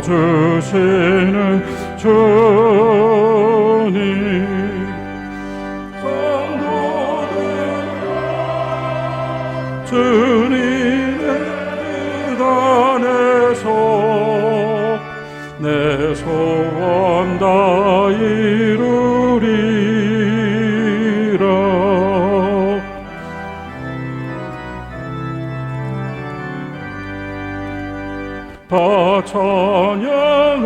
주시는 주님, 성도들아 주님의 뜻 안에서 내 소원 다 이루리라. 다 찬양하여라.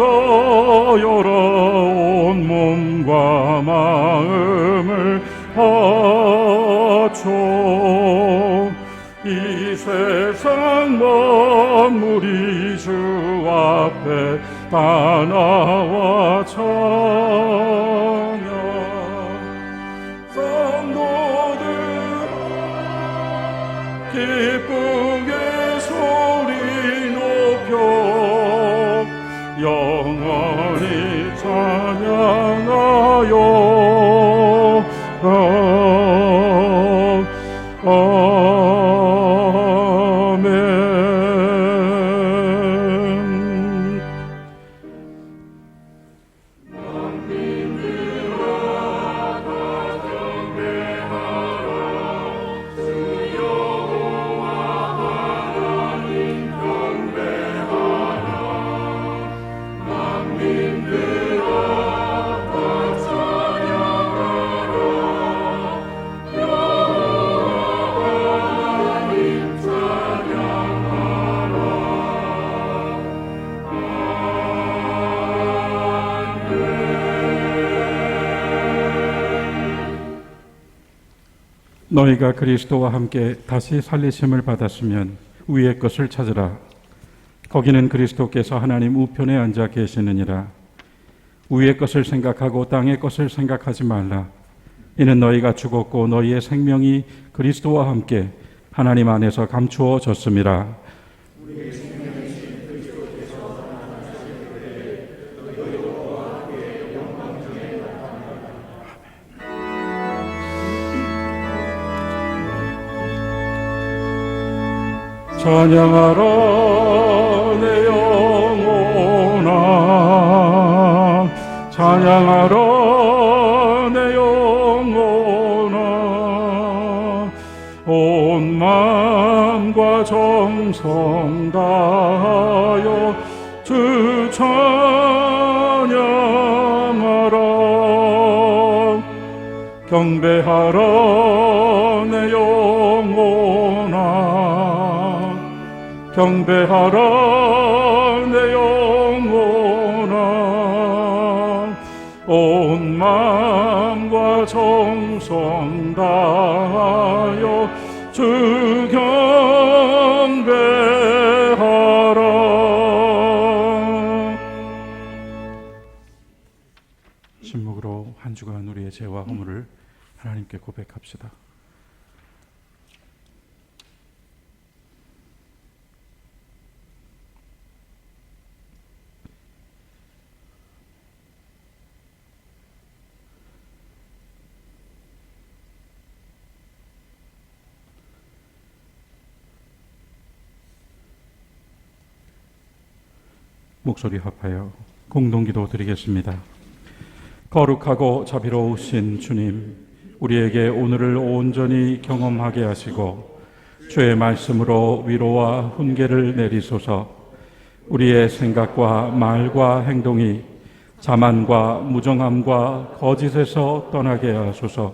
온 몸과 마음을 바쳐 이 세상 만물이 주 앞에 다 나와 찬양. 성도들아 기쁘게 소리 높여 영원히 찬양하여 너희가 그리스도와 함께 다시 살리심을 받았으면 위의 것을 찾으라. 거기는 그리스도께서 하나님 우편에 앉아 계시느니라. 위의 것을 생각하고 땅의 것을 생각하지 말라. 이는 너희가 죽었고 너희의 생명이 그리스도와 함께 하나님 안에서 감추어졌음이라. 찬양하라 내 영혼아, 찬양하라 내 영혼아. 온 마음과 정성 다하여 주 찬양하라. 경배하라 내 영혼아, 경배하라 내 영혼아. 온 마음과 정성 다하여 주 경배하라. 침묵으로 한 주간 우리의 죄와 허물을 하나님께 고백합시다. 목소리 합하여 공동기도 드리겠습니다. 거룩하고 자비로우신 주님, 우리에게 오늘을 온전히 경험하게 하시고 주의 말씀으로 위로와 훈계를 내리소서. 우리의 생각과 말과 행동이 자만과 무정함과 거짓에서 떠나게 하소서.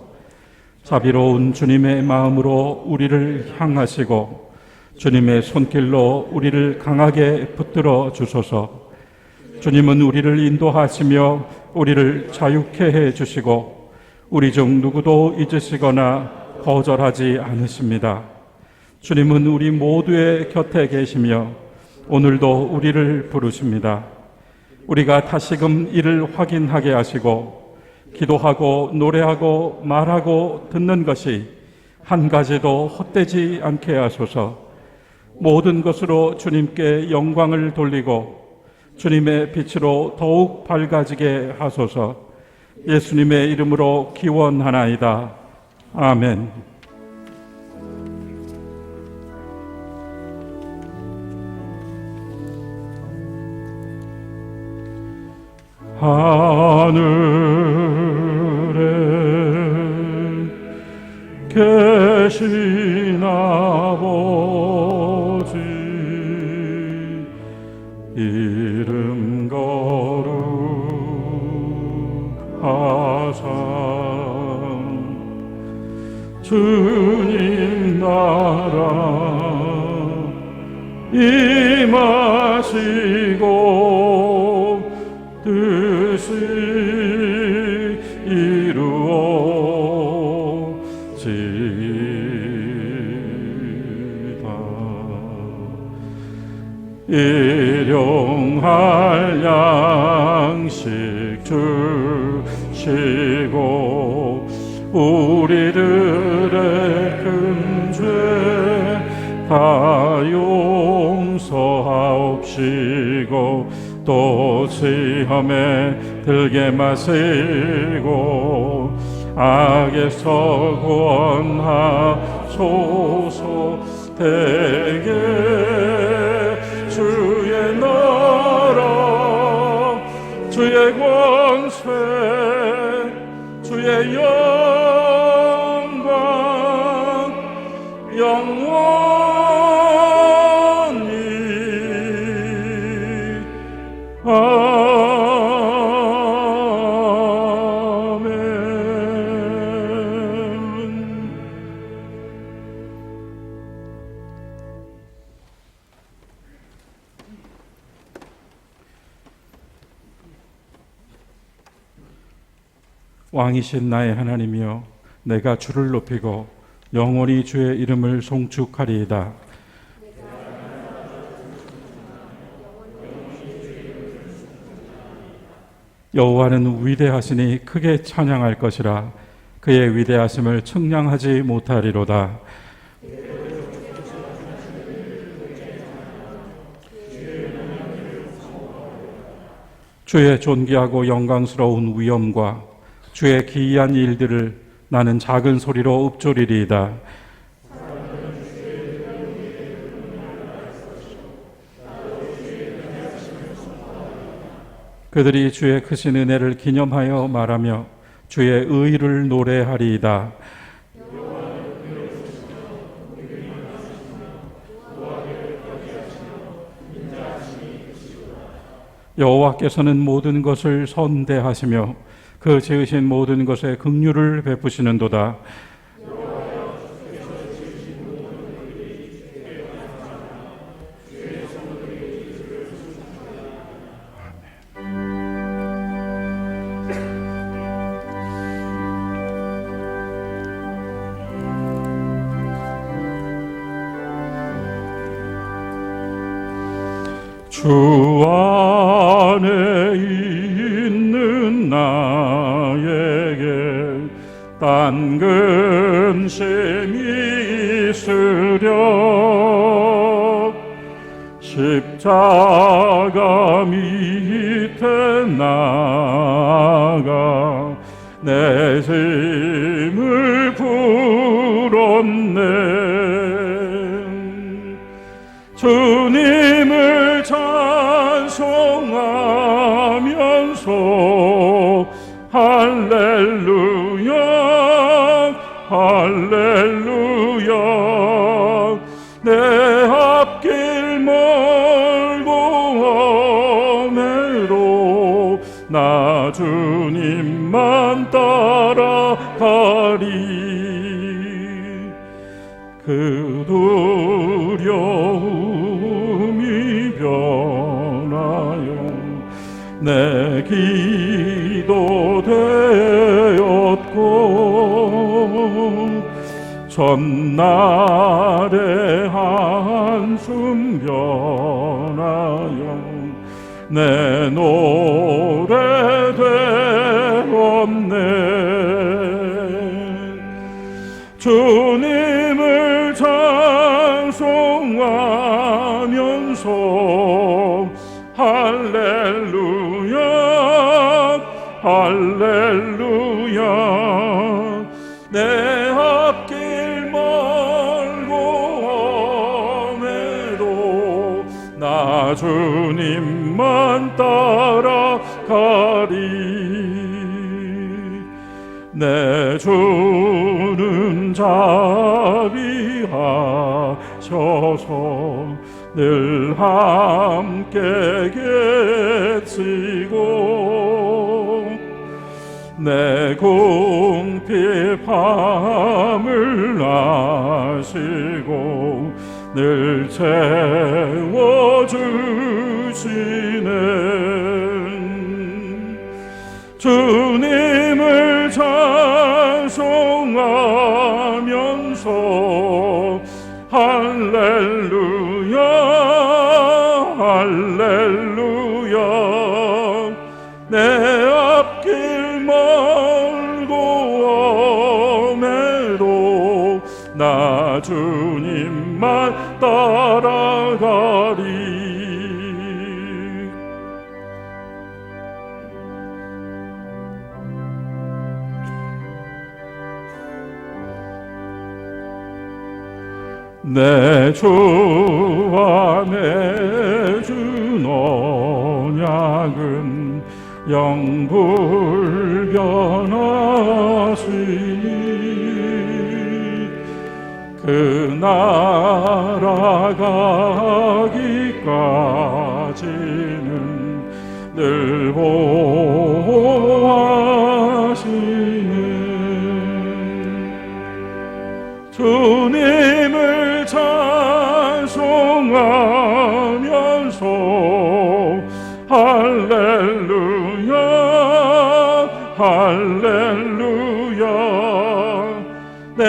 자비로운 주님의 마음으로 우리를 향하시고 주님의 손길로 우리를 강하게 붙들어 주소서. 주님은 우리를 인도하시며 우리를 자유케 해 주시고 우리 중 누구도 잊으시거나 거절하지 않으십니다. 주님은 우리 모두의 곁에 계시며 오늘도 우리를 부르십니다. 우리가 다시금 이를 확인하게 하시고 기도하고 노래하고 말하고 듣는 것이 한 가지도 헛되지 않게 하소서. 모든 것으로 주님께 영광을 돌리고 주님의 빛으로 더욱 밝아지게 하소서. 예수님의 이름으로 기원하나이다. 아멘. 하늘에 계신 아버지 이름 거룩하사 주님 나라 임하시고 뜻이 이루어지다. 일용할 양식 주시고 우리들의 큰 죄 다 용서하옵시고 또 시험에 들게 마시고 악에서 구원하소서. 대개 주의 나라 주의 권세 주의 영광 영원히 아멘. 왕이신 나의 하나님이여, 내가 주를 높이고 영원히 주의 이름을 송축하리이다. 여호와는 위대하시니 크게 찬양할 것이라. 그의 위대하심을 측량하지 못하리로다. 주의 존귀하고 영광스러운 위엄과 주의 기이한 일들을 나는 작은 소리로 읊조리리이다. 그들이 주의 크신 은혜를 기념하여 말하며 주의 의를 노래하리이다. 여호와께서는 모든 것을 선대하시며 그 지으신 모든 것에 긍휼을 베푸시는도다. 주 안에 있는 나에게 딴 근심이 있으랴. 십자가 밑에 나가 내 짐을 풀었네. 주님을 찬송하면서 할렐루야 할렐루야. 내 앞길 멀고 험해도 나 주님만 따라가리. 그 두려움이 변하여 내 기도 되었고 전날의 한숨 변하여 내 노래 되었네. 주님을 찬송하면서 할렐루야 할렐루야. 내 앞길 멀고 험해도 나 나 주님만 따라가리. 내 주는 자비하셔서 늘 함께 계시고 내 궁핍함을 아시고 늘 채워주시네. 주님을 찬송하면서 할렐루야 할렐루야. 내 앞길 멀고 험해도 나 주님만 따라가리. 내 주와 내 주 언약은 영불변하시니 그 나라 가기까지는 늘 보호하시네. 주님을 찬송하면서 할렐루야 할렐루야. 내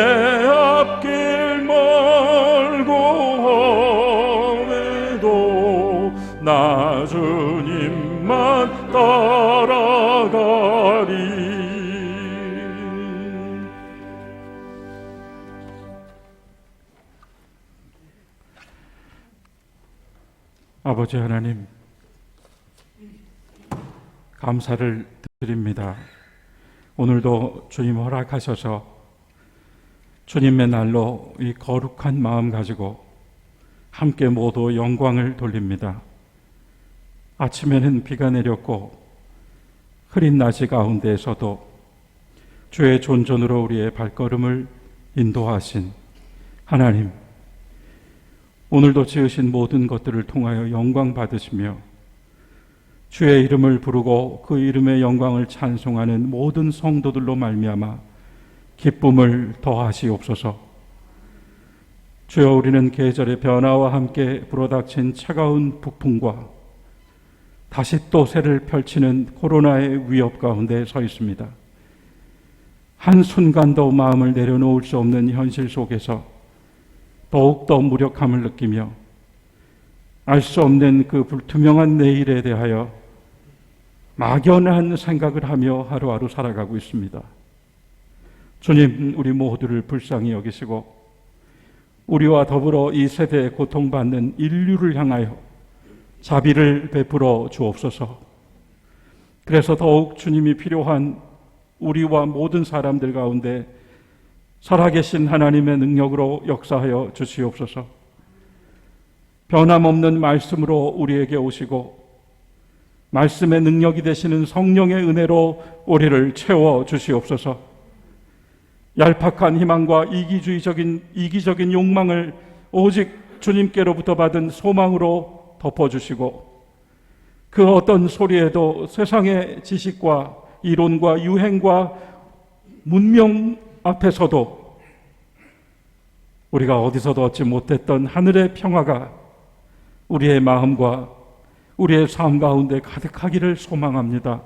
앞길 멀고 험해도 나 주님만 따라가리. 아버지 하나님, 감사를 드립니다. 오늘도 주님 허락하셔서 주님의 날로 이 거룩한 마음 가지고 함께 모두 영광을 돌립니다. 아침에는 비가 내렸고 흐린 낮이 가운데에서도 주의 존전으로 우리의 발걸음을 인도하신 하나님, 오늘도 지으신 모든 것들을 통하여 영광 받으시며 주의 이름을 부르고 그 이름의 영광을 찬송하는 모든 성도들로 말미암아 기쁨을 더하시옵소서. 주여, 우리는 계절의 변화와 함께 불어닥친 차가운 북풍과 다시 또 새를 펼치는 코로나의 위협 가운데 서 있습니다. 한순간도 마음을 내려놓을 수 없는 현실 속에서 더욱더 무력함을 느끼며 알 수 없는 그 불투명한 내일에 대하여 막연한 생각을 하며 하루하루 살아가고 있습니다. 주님, 우리 모두를 불쌍히 여기시고 우리와 더불어 이 세대에 고통받는 인류를 향하여 자비를 베풀어 주옵소서. 그래서 더욱 주님이 필요한 우리와 모든 사람들 가운데 살아계신 하나님의 능력으로 역사하여 주시옵소서. 변함없는 말씀으로 우리에게 오시고 말씀의 능력이 되시는 성령의 은혜로 우리를 채워 주시옵소서. 얄팍한 희망과 이기적인 욕망을 오직 주님께로부터 받은 소망으로 덮어주시고 그 어떤 소리에도 세상의 지식과 이론과 유행과 문명 앞에서도 우리가 어디서도 얻지 못했던 하늘의 평화가 우리의 마음과 우리의 삶 가운데 가득하기를 소망합니다.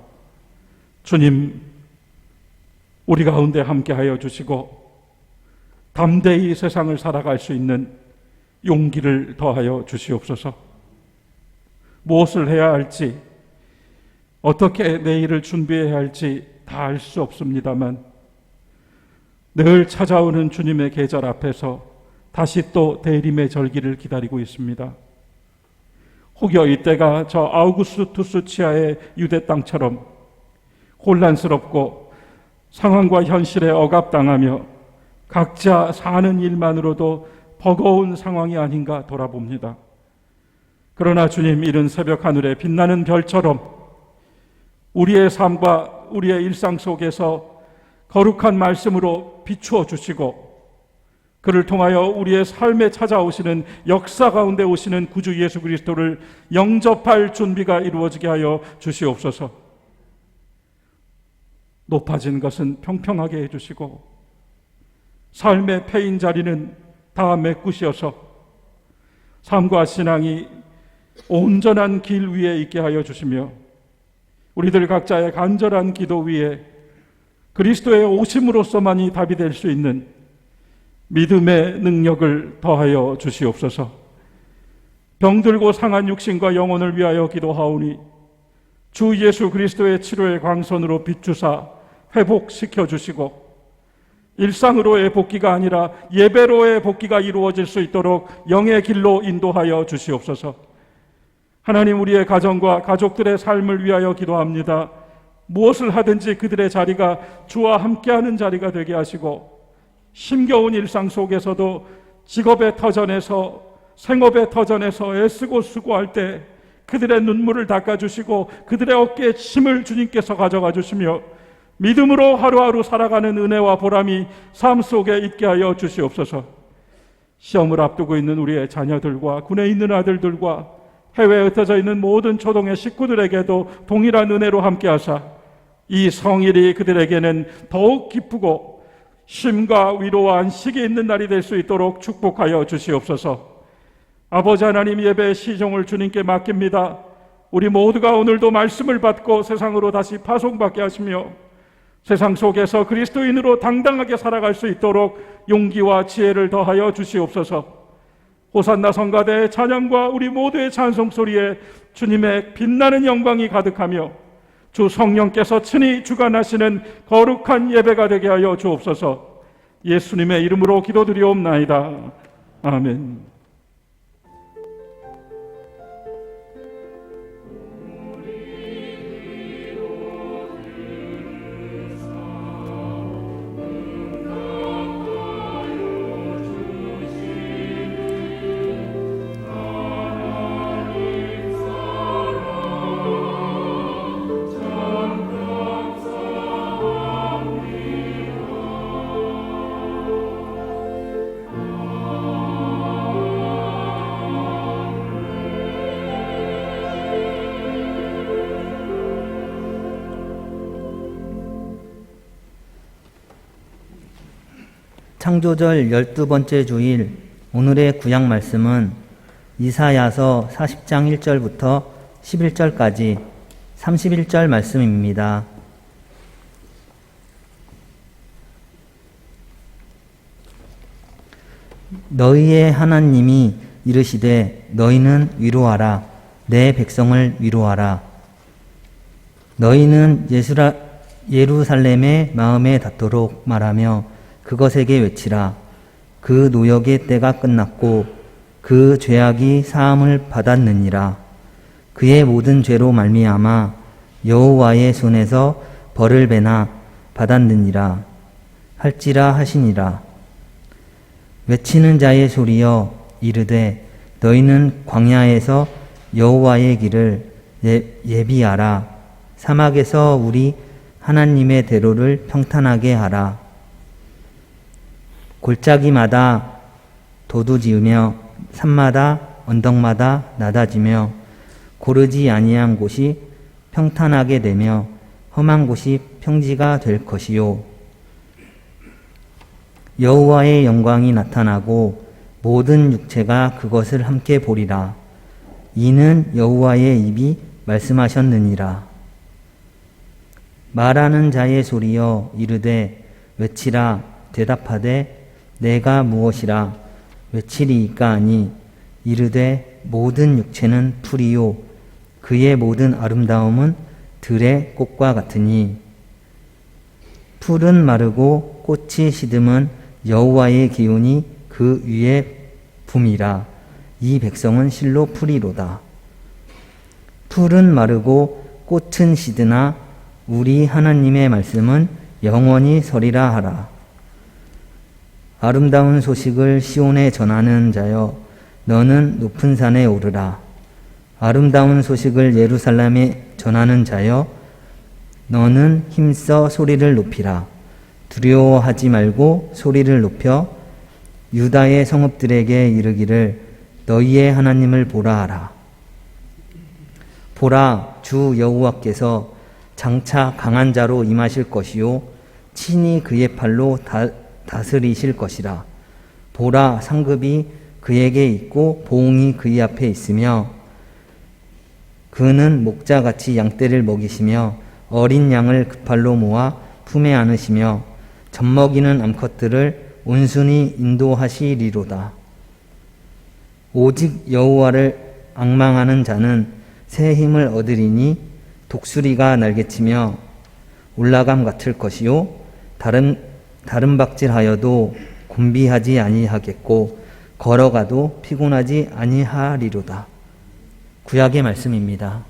주님, 우리 가운데 함께하여 주시고 담대히 세상을 살아갈 수 있는 용기를 더하여 주시옵소서. 무엇을 해야 할지, 어떻게 내일을 준비해야 할지 다 알 수 없습니다만 늘 찾아오는 주님의 계절 앞에서 다시 또 대림의 절기를 기다리고 있습니다. 혹여 이때가 저 아우구스투스 치하의 유대 땅처럼 혼란스럽고 상황과 현실에 억압당하며 각자 사는 일만으로도 버거운 상황이 아닌가 돌아봅니다. 그러나 주님, 이른 새벽 하늘에 빛나는 별처럼 우리의 삶과 우리의 일상 속에서 거룩한 말씀으로 비추어 주시고, 그를 통하여 우리의 삶에 찾아오시는, 역사 가운데 오시는 구주 예수 그리스도를 영접할 준비가 이루어지게 하여 주시옵소서. 높아진 것은 평평하게 해주시고, 삶의 패인 자리는 다 메꾸시어서 삶과 신앙이 온전한 길 위에 있게 하여 주시며, 우리들 각자의 간절한 기도 위에 그리스도의 오심으로서만이 답이 될 수 있는 믿음의 능력을 더하여 주시옵소서. 병들고 상한 육신과 영혼을 위하여 기도하오니 주 예수 그리스도의 치료의 광선으로 비추사 회복시켜 주시고, 일상으로의 복귀가 아니라 예배로의 복귀가 이루어질 수 있도록 영의 길로 인도하여 주시옵소서. 하나님, 우리의 가정과 가족들의 삶을 위하여 기도합니다. 무엇을 하든지 그들의 자리가 주와 함께하는 자리가 되게 하시고, 힘겨운 일상 속에서도 직업의 터전에서, 생업의 터전에서 애쓰고 수고할 때 그들의 눈물을 닦아주시고 그들의 어깨에 힘을 주님께서 가져가 주시며, 믿음으로 하루하루 살아가는 은혜와 보람이 삶 속에 있게 하여 주시옵소서. 시험을 앞두고 있는 우리의 자녀들과 군에 있는 아들들과 해외에 흩어져 있는 모든 초동의 식구들에게도 동일한 은혜로 함께 하사 이 성일이 그들에게는 더욱 기쁘고 쉼과 위로와 안식이 있는 날이 될 수 있도록 축복하여 주시옵소서. 아버지 하나님, 예배의 시종을 주님께 맡깁니다. 우리 모두가 오늘도 말씀을 받고 세상으로 다시 파송받게 하시며 세상 속에서 그리스도인으로 당당하게 살아갈 수 있도록 용기와 지혜를 더하여 주시옵소서. 호산나 성가대의 찬양과 우리 모두의 찬송 소리에 주님의 빛나는 영광이 가득하며 주 성령께서 친히 주관하시는 거룩한 예배가 되게 하여 주옵소서. 예수님의 이름으로 기도드리옵나이다. 아멘. 창조절 12번째 주일, 오늘의 구약 말씀은 이사야서 40장 1절부터 11절까지 31절 말씀입니다. 너희의 하나님이 이르시되 너희는 위로하라. 내 백성을 위로하라. 너희는 예루살렘의 마음에 닿도록 말하며 그것에게 외치라. 그 노역의 때가 끝났고 그 죄악이 사함을 받았느니라. 그의 모든 죄로 말미암아 여호와의 손에서 벌을 배나 받았느니라 할지라 하시니라. 외치는 자의 소리여 이르되 너희는 광야에서 여호와의 길을 예비하라. 사막에서 우리 하나님의 대로를 평탄하게 하라. 골짜기마다 도두지으며 산마다 언덕마다 낮아지며 고르지 아니한 곳이 평탄하게 되며 험한 곳이 평지가 될 것이요. 여호와의 영광이 나타나고 모든 육체가 그것을 함께 보리라. 이는 여호와의 입이 말씀하셨느니라. 말하는 자의 소리여 이르되 외치라. 대답하되 내가 무엇이라 외치리이까 하니 이르되 모든 육체는 풀이요 그의 모든 아름다움은 들의 꽃과 같으니 풀은 마르고 꽃이 시듬은 여호와의 기운이 그 위에 붐이라. 이 백성은 실로 풀이로다. 풀은 마르고 꽃은 시드나 우리 하나님의 말씀은 영원히 서리라 하라. 아름다운 소식을 시온에 전하는 자여 너는 높은 산에 오르라. 아름다운 소식을 예루살렘에 전하는 자여, 너는 힘써 소리를 높이라. 두려워하지 말고 소리를 높여 유다의 성읍들에게 이르기를 너희의 하나님을 보라 하라. 보라, 주 여호와께서 장차 강한 자로 임하실 것이요 친히 그의 팔로 다스리실 것이라. 보라, 상급이 그에게 있고 보응이 그의 앞에 있으며 그는 목자같이 양떼를 먹이시며 어린 양을 그 팔로 모아 품에 안으시며 젖먹이는 암컷들을 온순히 인도하시리로다. 오직 여호와를 앙망하는 자는 새 힘을 얻으리니 독수리가 날개치며 올라감 같을 것이요 다른 박질하여도 곤비하지 아니하겠고 걸어가도 피곤하지 아니하리로다. 구약의 말씀입니다.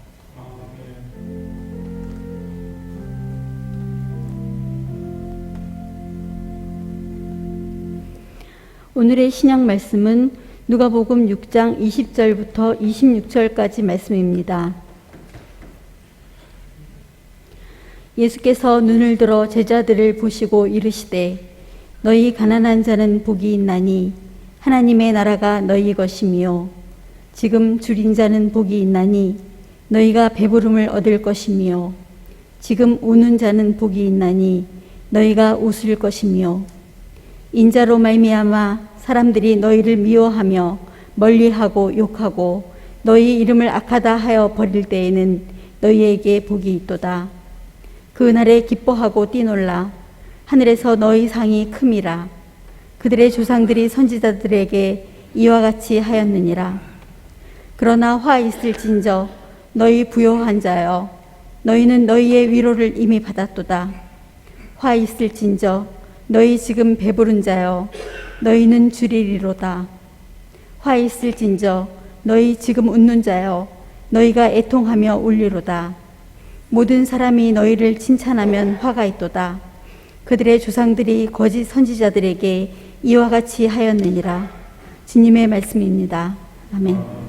오늘의 신약 말씀은 누가복음 6장 20절부터 26절까지 말씀입니다. 예수께서 눈을 들어 제자들을 보시고 이르시되 너희 가난한 자는 복이 있나니 하나님의 나라가 너희 것이며 지금 줄인 자는 복이 있나니 너희가 배부름을 얻을 것이며 지금 우는 자는 복이 있나니 너희가 웃을 것이며 인자로 말미암아 사람들이 너희를 미워하며 멀리하고 욕하고 너희 이름을 악하다 하여 버릴 때에는 너희에게 복이 있도다. 그 날에 기뻐하고 뛰놀라. 하늘에서 너희 상이 큼이라. 그들의 조상들이 선지자들에게 이와 같이 하였느니라. 그러나 화 있을진저 너희 부요한 자여 너희는 너희의 위로를 이미 받았도다. 화 있을진저 너희 지금 배부른 자여 너희는 줄이리로다. 화 있을진저 너희 지금 웃는 자여 너희가 애통하며 울리로다. 모든 사람이 너희를 칭찬하면 화가 있도다. 그들의 조상들이 거짓 선지자들에게 이와 같이 하였느니라. 주님의 말씀입니다. 아멘.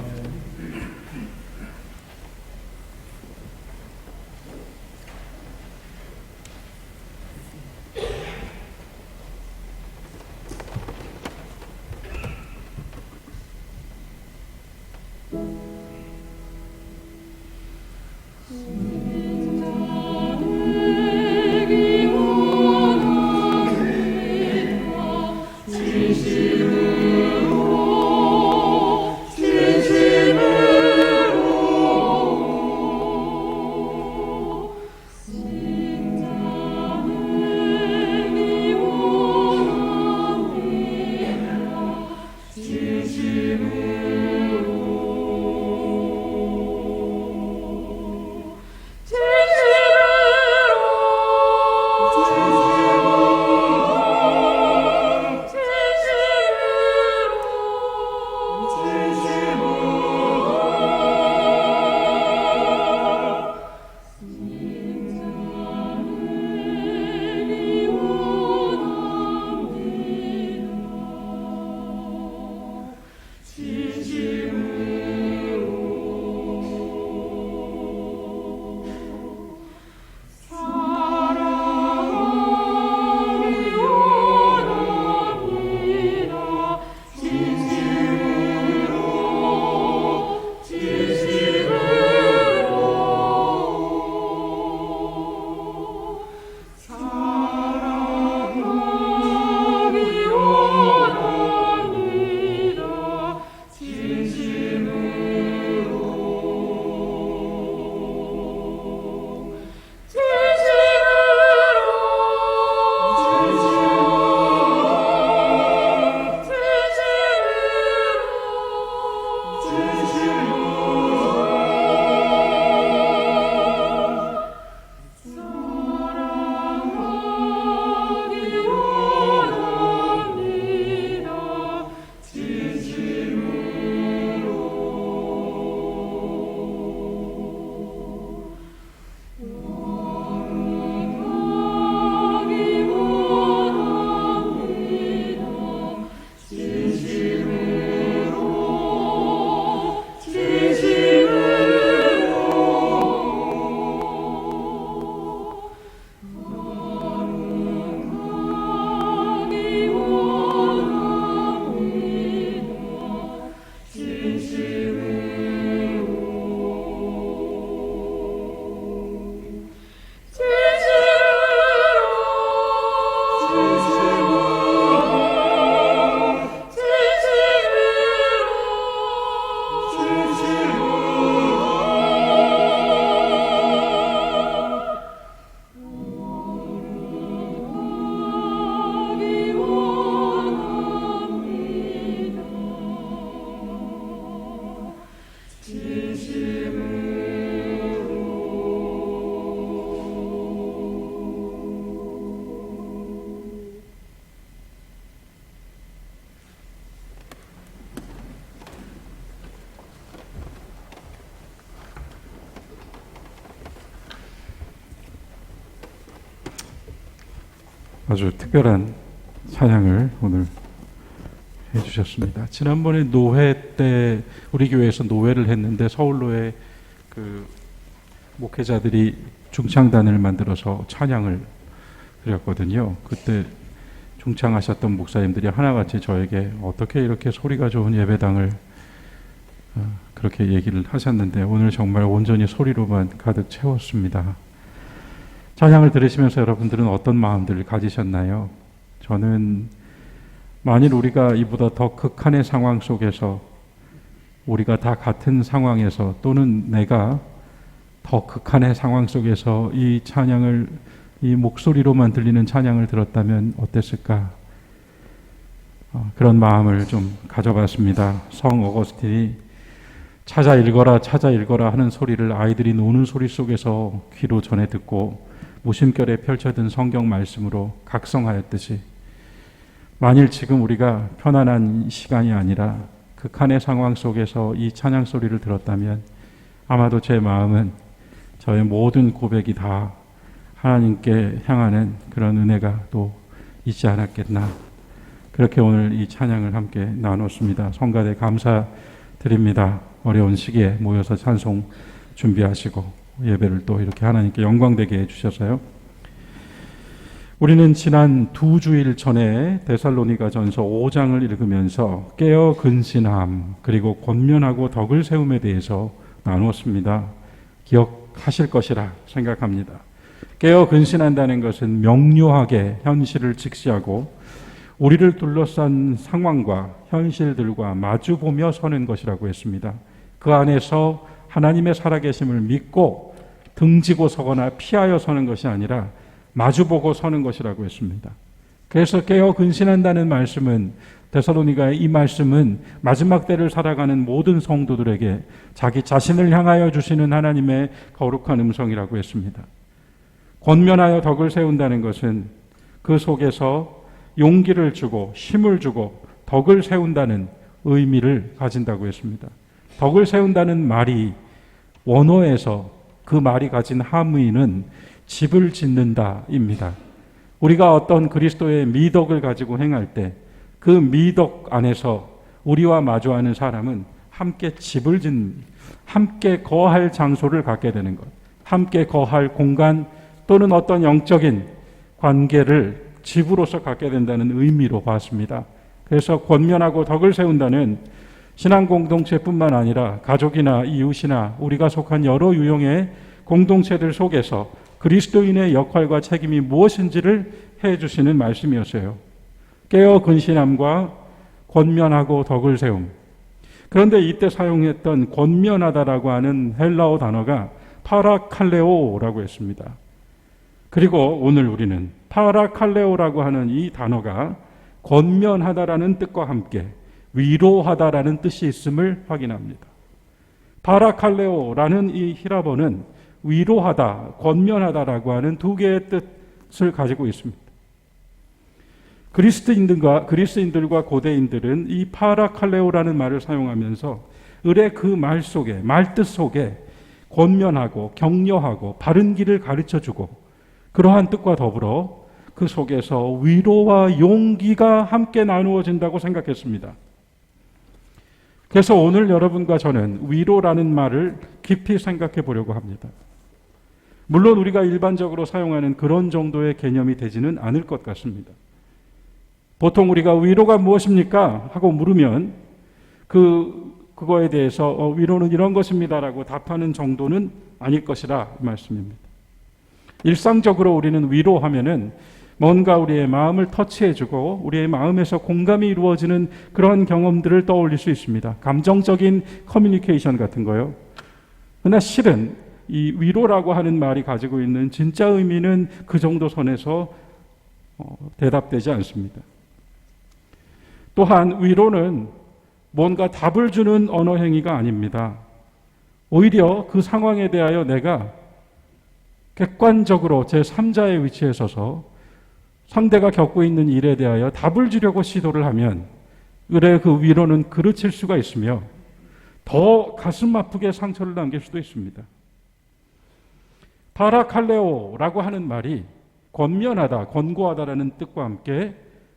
아주 특별한 찬양을 오늘 해주셨습니다. 지난번에 노회 때 우리 교회에서 노회를 했는데 서울노회 그 목회자들이 중창단을 만들어서 찬양을 드렸거든요. 그때 중창하셨던 목사님들이 하나같이 저에게 어떻게 이렇게 소리가 좋은 예배당을 그렇게 얘기를 하셨는데 오늘 정말 온전히 소리로만 가득 채웠습니다. 찬양을 들으시면서 여러분들은 어떤 마음들을 가지셨나요? 저는 만일 우리가 이보다 더 극한의 상황 속에서 우리가 다 같은 상황에서 또는 내가 더 극한의 상황 속에서 이 찬양을 이 목소리로만 들리는 찬양을 들었다면 어땠을까? 그런 마음을 좀 가져봤습니다. 성 어거스틴이 찾아 읽어라 하는 소리를 아이들이 노는 소리 속에서 귀로 전해 듣고 무심결에 펼쳐든 성경 말씀으로 각성하였듯이 만일 지금 우리가 편안한 시간이 아니라 극한의 상황 속에서 이 찬양 소리를 들었다면 아마도 제 마음은 저의 모든 고백이 다 하나님께 향하는 그런 은혜가 또 있지 않았겠나. 그렇게 오늘 이 찬양을 함께 나눴습니다. 성가대 감사드립니다. 어려운 시기에 모여서 찬송 준비하시고 예배를 또 이렇게 하나님께 영광되게 해주셔서요. 우리는 지난 2주일 전에 데살로니가 전서 5장을 읽으면서 깨어 근신함 그리고 권면하고 덕을 세움에 대해서 나누었습니다. 기억하실 것이라 생각합니다. 깨어 근신한다는 것은 명료하게 현실을 직시하고 우리를 둘러싼 상황과 현실들과 마주보며 서는 것이라고 했습니다. 그 안에서 하나님의 살아계심을 믿고 등지고 서거나 피하여 서는 것이 아니라 마주보고 서는 것이라고 했습니다. 그래서 깨어 근신한다는 말씀은 데살로니가의 이 말씀은 마지막 때를 살아가는 모든 성도들에게 자기 자신을 향하여 주시는 하나님의 거룩한 음성이라고 했습니다. 권면하여 덕을 세운다는 것은 그 속에서 용기를 주고 힘을 주고 덕을 세운다는 의미를 가진다고 했습니다. 덕을 세운다는 말이 원어에서 그 말이 가진 함의는 집을 짓는다입니다. 우리가 어떤 그리스도의 미덕을 가지고 행할 때 그 미덕 안에서 우리와 마주하는 사람은 함께 집을 짓는, 함께 거할 장소를 갖게 되는 것, 함께 거할 공간 또는 어떤 영적인 관계를 집으로서 갖게 된다는 의미로 봤습니다. 그래서 권면하고 덕을 세운다는 신앙 공동체뿐만 아니라 가족이나 이웃이나 우리가 속한 여러 유형의 공동체들 속에서 그리스도인의 역할과 책임이 무엇인지를 해주시는 말씀이었어요. 깨어 근신함과 권면하고 덕을 세움. 그런데 이때 사용했던 권면하다라고 하는 헬라어 단어가 파라칼레오라고 했습니다. 그리고 오늘 우리는 파라칼레오라고 하는 이 단어가 권면하다라는 뜻과 함께 위로하다라는 뜻이 있음을 확인합니다. 파라칼레오라는 이 히라버는 위로하다, 권면하다라고 하는 두 개의 뜻을 가지고 있습니다. 그리스인들과 고대인들은 이 파라칼레오라는 말을 사용하면서 을의 그 말 속에, 말뜻 속에 권면하고 격려하고 바른 길을 가르쳐주고 그러한 뜻과 더불어 그 속에서 위로와 용기가 함께 나누어진다고 생각했습니다. 그래서 오늘 여러분과 저는 위로라는 말을 깊이 생각해 보려고 합니다. 물론 우리가 일반적으로 사용하는 그런 정도의 개념이 되지는 않을 것 같습니다. 보통 우리가 위로가 무엇입니까? 하고 물으면 그거에 대해서 위로는 이런 것입니다라고 답하는 정도는 아닐 것이라 말씀입니다. 일상적으로 우리는 위로하면은 뭔가 우리의 마음을 터치해주고 우리의 마음에서 공감이 이루어지는 그런 경험들을 떠올릴 수 있습니다. 감정적인 커뮤니케이션 같은 거요. 그러나 실은 이 위로라고 하는 말이 가지고 있는 진짜 의미는 그 정도 선에서 대답되지 않습니다. 또한 위로는 뭔가 답을 주는 언어 행위가 아닙니다. 오히려 그 상황에 대하여 내가 객관적으로 제3자의 위치에 서서 상대가 겪고 있는 일에 대하여 답을 주려고 시도를 하면 을의 그 위로는 그르칠 수가 있으며 더 가슴 아프게 상처를 남길 수도 있습니다. 파라칼레오라고 하는 말이 권면하다, 권고하다라는 뜻과 함께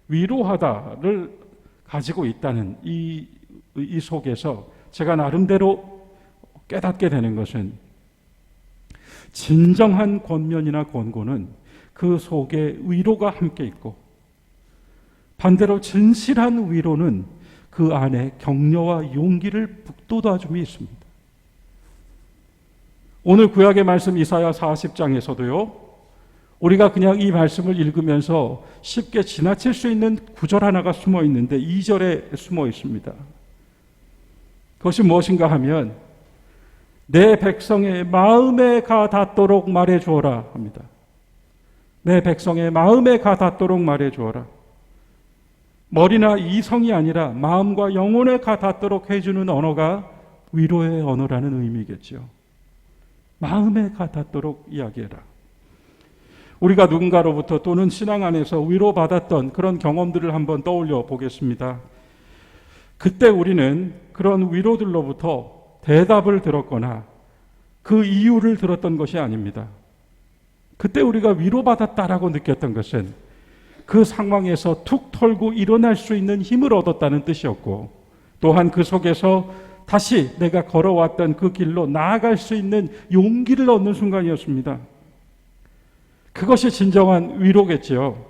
위로하다를 가지고 있다는 이 속에서 제가 나름대로 깨닫게 되는 것은 진정한 권면이나 권고는 그 속에 위로가 함께 있고 반대로 진실한 위로는 그 안에 격려와 용기를 북돋아줌이 있습니다. 오늘 구약의 말씀 이사야 40장에서도요. 우리가 그냥 이 말씀을 읽으면서 쉽게 지나칠 수 있는 구절 하나가 숨어 있는데 2절에 숨어 있습니다. 그것이 무엇인가 하면 내 백성의 마음에 가 닿도록 말해 주어라 합니다. 내 백성의 마음에 가 닿도록 말해 주어라. 머리나 이성이 아니라 마음과 영혼에 가 닿도록 해주는 언어가 위로의 언어라는 의미겠죠. 마음에 가 닿도록 이야기해라. 우리가 누군가로부터 또는 신앙 안에서 위로받았던 그런 경험들을 한번 떠올려 보겠습니다. 그때 우리는 그런 위로들로부터 대답을 들었거나 그 이유를 들었던 것이 아닙니다. 그때 우리가 위로받았다라고 느꼈던 것은 그 상황에서 툭 털고 일어날 수 있는 힘을 얻었다는 뜻이었고, 또한 그 속에서 다시 내가 걸어왔던 그 길로 나아갈 수 있는 용기를 얻는 순간이었습니다. 그것이 진정한 위로겠지요.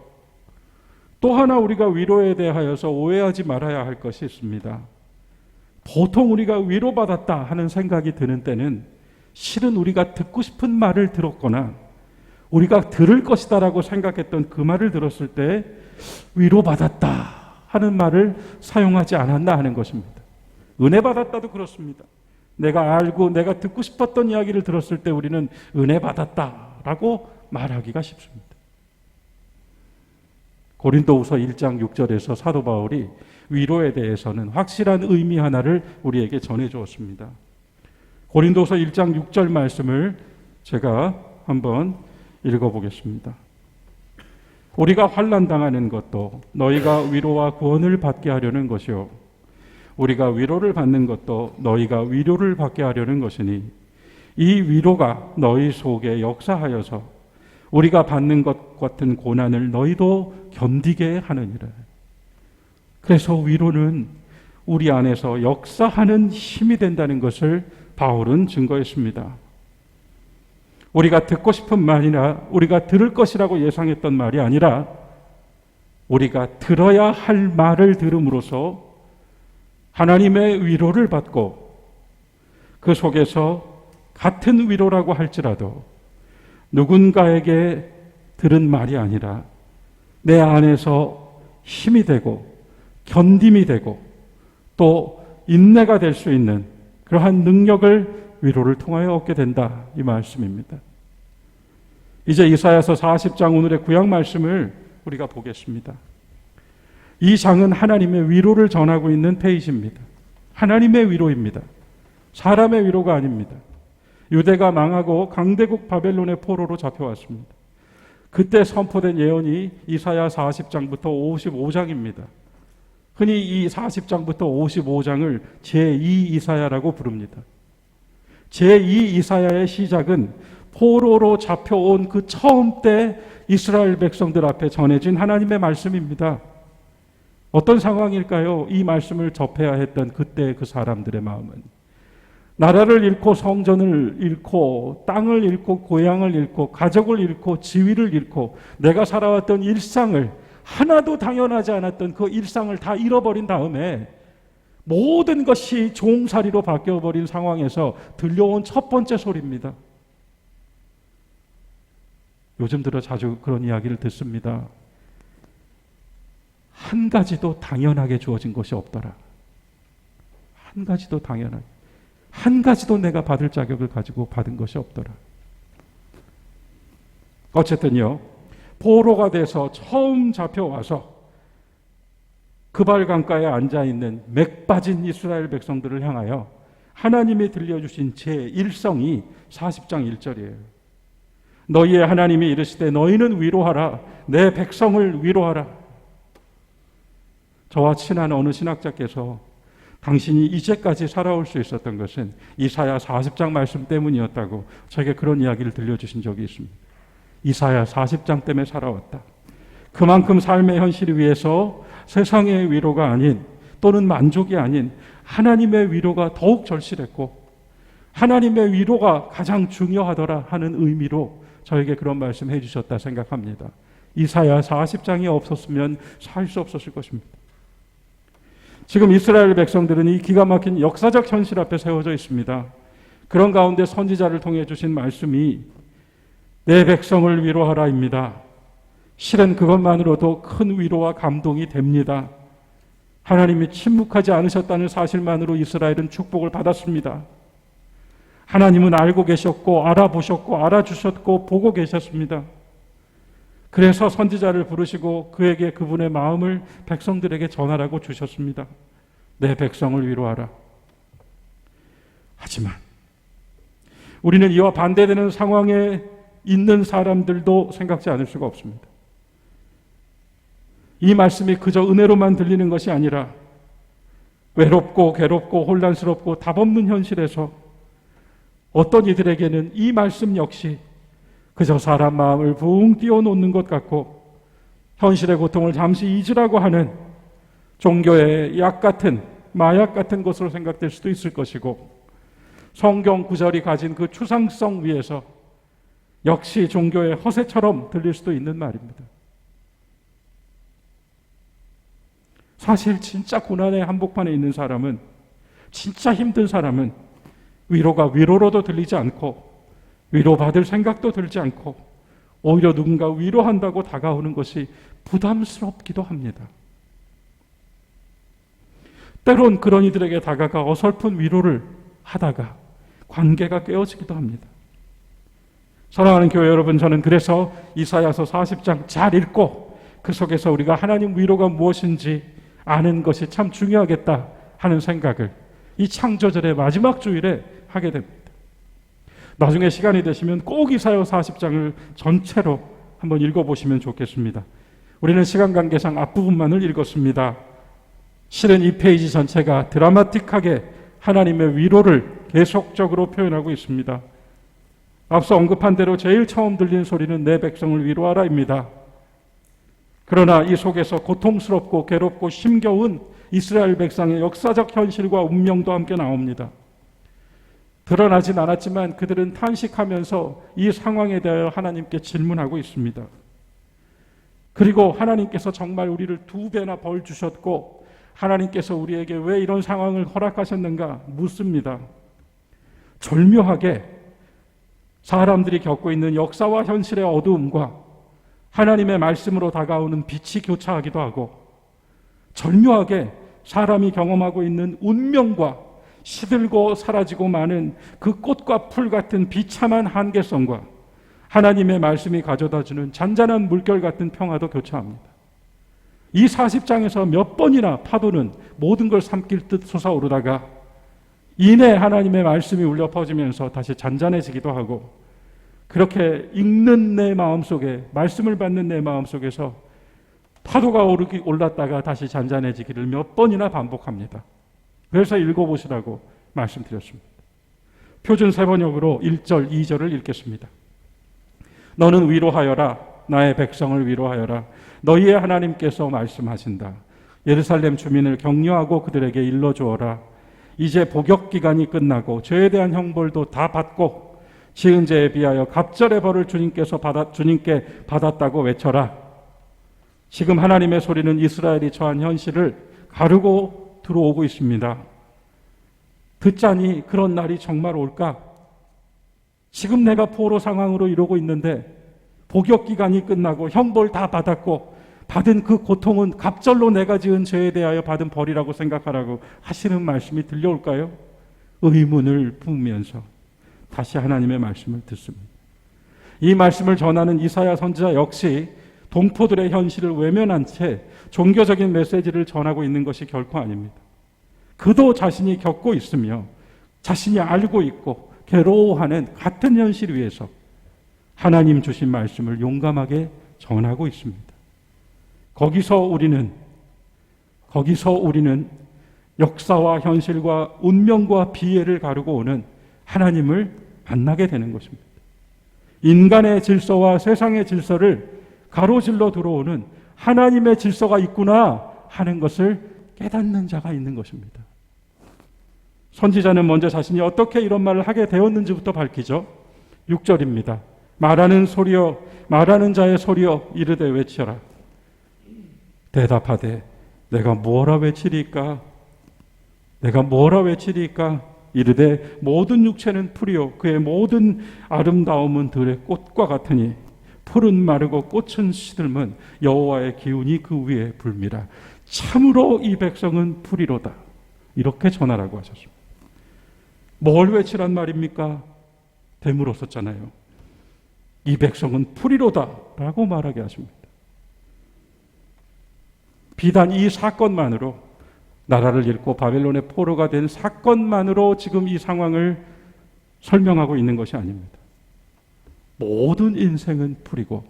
또 하나 우리가 위로에 대하여서 오해하지 말아야 할 것이 있습니다. 보통 우리가 위로받았다 하는 생각이 드는 때는 실은 우리가 듣고 싶은 말을 들었거나 우리가 들을 것이다라고 생각했던 그 말을 들었을 때 위로받았다 하는 말을 사용하지 않았나 하는 것입니다. 은혜 받았다도 그렇습니다. 내가 알고 내가 듣고 싶었던 이야기를 들었을 때 우리는 은혜 받았다라고 말하기가 쉽습니다. 고린도후서 1장 6절에서 사도 바울이 위로에 대해서는 확실한 의미 하나를 우리에게 전해주었습니다. 고린도후서 1장 6절 말씀을 제가 한번 읽어보겠습니다. 우리가 환난 당하는 것도 너희가 위로와 구원을 받게 하려는 것이요 우리가 위로를 받는 것도 너희가 위로를 받게 하려는 것이니 이 위로가 너희 속에 역사하여서 우리가 받는 것 같은 고난을 너희도 견디게 하느니라. 그래서 위로는 우리 안에서 역사하는 힘이 된다는 것을 바울은 증거했습니다. 우리가 듣고 싶은 말이나 우리가 들을 것이라고 예상했던 말이 아니라 우리가 들어야 할 말을 들음으로써 하나님의 위로를 받고 그 속에서 같은 위로라고 할지라도 누군가에게 들은 말이 아니라 내 안에서 힘이 되고 견딤이 되고 또 인내가 될 수 있는 그러한 능력을 위로를 통하여 얻게 된다 이 말씀입니다. 이제 이사야서 40장 오늘의 구약 말씀을 우리가 보겠습니다. 이 장은 하나님의 위로를 전하고 있는 페이지입니다. 하나님의 위로입니다. 사람의 위로가 아닙니다. 유대가 망하고 강대국 바벨론의 포로로 잡혀왔습니다. 그때 선포된 예언이 이사야 40장부터 55장입니다. 흔히 이 40장부터 55장을 제2 이사야라고 부릅니다. 제2 이사야의 시작은 포로로 잡혀온 그 처음 때 이스라엘 백성들 앞에 전해진 하나님의 말씀입니다. 어떤 상황일까요? 이 말씀을 접해야 했던 그때 그 사람들의 마음은 나라를 잃고 성전을 잃고 땅을 잃고 고향을 잃고 가족을 잃고 지위를 잃고 내가 살아왔던 일상을 하나도 당연하지 않았던 그 일상을 다 잃어버린 다음에 모든 것이 종살이로 바뀌어버린 상황에서 들려온 첫 번째 소리입니다. 요즘 들어 자주 그런 이야기를 듣습니다. 한 가지도 당연하게 주어진 것이 없더라. 한 가지도 당연하게. 한 가지도 내가 받을 자격을 가지고 받은 것이 없더라. 어쨌든요. 포로가 돼서 처음 잡혀와서 그발 강가에 앉아있는 맥 빠진 이스라엘 백성들을 향하여 하나님이 들려주신 제1성이 40장 1절이에요. 너희의 하나님이 이르시되 너희는 위로하라. 내 백성을 위로하라. 저와 친한 어느 신학자께서 당신이 이제까지 살아올 수 있었던 것은 이사야 40장 말씀 때문이었다고 저에게 그런 이야기를 들려주신 적이 있습니다. 이사야 40장 때문에 살아왔다. 그만큼 삶의 현실 위에서 세상의 위로가 아닌 또는 만족이 아닌 하나님의 위로가 더욱 절실했고 하나님의 위로가 가장 중요하더라 하는 의미로 저에게 그런 말씀 해주셨다 생각합니다. 이사야 40장이 없었으면 살 수 없었을 것입니다. 지금 이스라엘 백성들은 이 기가 막힌 역사적 현실 앞에 세워져 있습니다. 그런 가운데 선지자를 통해 주신 말씀이 내 백성을 위로하라입니다. 실은 그것만으로도 큰 위로와 감동이 됩니다. 하나님이 침묵하지 않으셨다는 사실만으로 이스라엘은 축복을 받았습니다. 하나님은 알고 계셨고 알아보셨고 알아주셨고 보고 계셨습니다. 그래서 선지자를 부르시고 그에게 그분의 마음을 백성들에게 전하라고 주셨습니다. 내 백성을 위로하라. 하지만 우리는 이와 반대되는 상황에 있는 사람들도 생각지 않을 수가 없습니다. 이 말씀이 그저 은혜로만 들리는 것이 아니라 외롭고 괴롭고 혼란스럽고 답없는 현실에서 어떤 이들에게는 이 말씀 역시 그저 사람 마음을 붕 띄워놓는 것 같고 현실의 고통을 잠시 잊으라고 하는 종교의 약 같은 마약 같은 것으로 생각될 수도 있을 것이고 성경 구절이 가진 그 추상성 위에서 역시 종교의 허세처럼 들릴 수도 있는 말입니다. 사실 진짜 고난의 한복판에 있는 사람은 진짜 힘든 사람은 위로가 위로로도 들리지 않고 위로받을 생각도 들지 않고 오히려 누군가 위로한다고 다가오는 것이 부담스럽기도 합니다. 때론 그런 이들에게 다가가 어설픈 위로를 하다가 관계가 깨어지기도 합니다. 사랑하는 교회 여러분, 저는 그래서 이사야서 40장 잘 읽고 그 속에서 우리가 하나님 위로가 무엇인지 아는 것이 참 중요하겠다 하는 생각을 이 창조절의 마지막 주일에 하게 됩니다. 나중에 시간이 되시면 꼭 이사야 40장을 전체로 한번 읽어보시면 좋겠습니다. 우리는 시간 관계상 앞부분만을 읽었습니다. 실은 이 페이지 전체가 드라마틱하게 하나님의 위로를 계속적으로 표현하고 있습니다. 앞서 언급한 대로 제일 처음 들린 소리는 내 백성을 위로하라입니다. 그러나 이 속에서 고통스럽고 괴롭고 힘겨운 이스라엘 백성의 역사적 현실과 운명도 함께 나옵니다. 드러나진 않았지만 그들은 탄식하면서 이 상황에 대하여 하나님께 질문하고 있습니다. 그리고 하나님께서 정말 우리를 2배나 벌 주셨고 하나님께서 우리에게 왜 이런 상황을 허락하셨는가 묻습니다. 절묘하게 사람들이 겪고 있는 역사와 현실의 어두움과 하나님의 말씀으로 다가오는 빛이 교차하기도 하고 절묘하게 사람이 경험하고 있는 운명과 시들고 사라지고 마는 그 꽃과 풀 같은 비참한 한계성과 하나님의 말씀이 가져다주는 잔잔한 물결 같은 평화도 교차합니다. 이 40장에서 몇 번이나 파도는 모든 걸 삼킬 듯 솟아오르다가 이내 하나님의 말씀이 울려 퍼지면서 다시 잔잔해지기도 하고 그렇게 읽는 내 마음속에 말씀을 받는 내 마음속에서 파도가 올랐다가 다시 잔잔해지기를 몇 번이나 반복합니다. 그래서 읽어보시라고 말씀드렸습니다. 표준 세번역으로 1절, 2절을 읽겠습니다. 너는 위로하여라. 나의 백성을 위로하여라. 너희의 하나님께서 말씀하신다. 예루살렘 주민을 격려하고 그들에게 일러주어라. 이제 복역 기간이 끝나고 죄에 대한 형벌도 다 받고 지은 죄에 비하여 갑절의 벌을 주님께 받았다고 외쳐라. 지금 하나님의 소리는 이스라엘이 처한 현실을 가르고 들어오고 있습니다. 듣자니 그런 날이 정말 올까? 지금 내가 포로 상황으로 이러고 있는데 복역 기간이 끝나고 형벌 다 받았고 받은 그 고통은 갑절로 내가 지은 죄에 대하여 받은 벌이라고 생각하라고 하시는 말씀이 들려올까요? 의문을 품으면서 다시 하나님의 말씀을 듣습니다. 이 말씀을 전하는 이사야 선지자 역시 동포들의 현실을 외면한 채 종교적인 메시지를 전하고 있는 것이 결코 아닙니다. 그도 자신이 겪고 있으며 자신이 알고 있고 괴로워하는 같은 현실 위에서 하나님 주신 말씀을 용감하게 전하고 있습니다. 거기서 우리는 역사와 현실과 운명과 비애를 가르고 오는 하나님을 만나게 되는 것입니다. 인간의 질서와 세상의 질서를 가로질러 들어오는 하나님의 질서가 있구나 하는 것을 깨닫는 자가 있는 것입니다. 선지자는 먼저 자신이 어떻게 이런 말을 하게 되었는지부터 밝히죠. 6절입니다. 말하는 소리여, 말하는 자의 소리여, 이르되 외치라. 대답하되 내가 뭐라 외치리까? 내가 뭐라 외치리까? 이르되 모든 육체는 풀이요 그의 모든 아름다움은 들의 꽃과 같으니 풀은 마르고 꽃은 시들면 여호와의 기운이 그 위에 불미라. 참으로 이 백성은 풀이로다. 이렇게 전하라고 하셨습니다. 뭘 외치란 말입니까? 대물어 썼잖아요. 이 백성은 풀이로다 라고 말하게 하십니다. 비단 이 사건만으로, 나라를 잃고 바벨론의 포로가 된 사건만으로 지금 이 상황을 설명하고 있는 것이 아닙니다. 모든 인생은 풀이고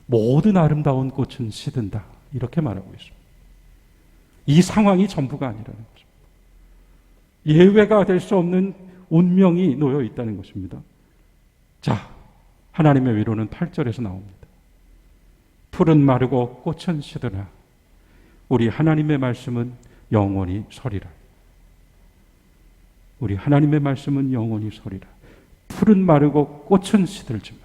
모든 아름다운 꽃은 시든다, 이렇게 말하고 있습니다. 이 상황이 전부가 아니라는 거죠. 예외가 될 수 없는 운명이 놓여 있다는 것입니다. 자, 하나님의 위로는 8절에서 나옵니다. 풀은 마르고 꽃은 시드나 우리 하나님의 말씀은 영원히 서리라. 우리 하나님의 말씀은 영원히 서리라. 풀은 마르고 꽃은 시들지만.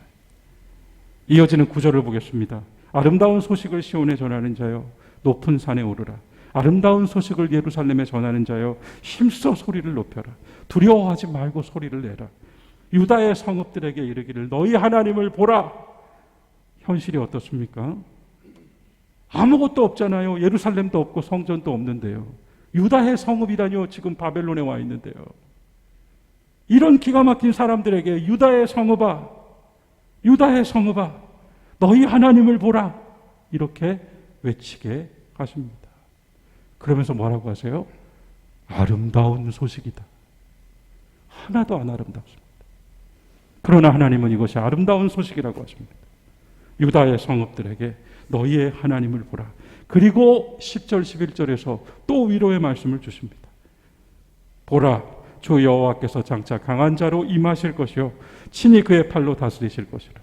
이어지는 구절을 보겠습니다. 아름다운 소식을 시온에 전하는 자여 높은 산에 오르라. 아름다운 소식을 예루살렘에 전하는 자여 힘써 소리를 높여라. 두려워하지 말고 소리를 내라. 유다의 성읍들에게 이르기를 너희 하나님을 보라. 현실이 어떻습니까? 아무것도 없잖아요. 예루살렘도 없고 성전도 없는데요. 유다의 성읍이라뇨. 지금 바벨론에 와 있는데요. 이런 기가 막힌 사람들에게 유다의 성읍아, 유다의 성읍아, 너희 하나님을 보라. 이렇게 외치게 하십니다. 그러면서 뭐라고 하세요? 아름다운 소식이다. 하나도 안 아름답습니다. 그러나 하나님은 이것이 아름다운 소식이라고 하십니다. 유다의 성읍들에게 너희의 하나님을 보라. 그리고 10절 11절에서 또 위로의 말씀을 주십니다. 보라, 주 여호와께서 장차 강한 자로 임하실 것이요 친히 그의 팔로 다스리실 것이라.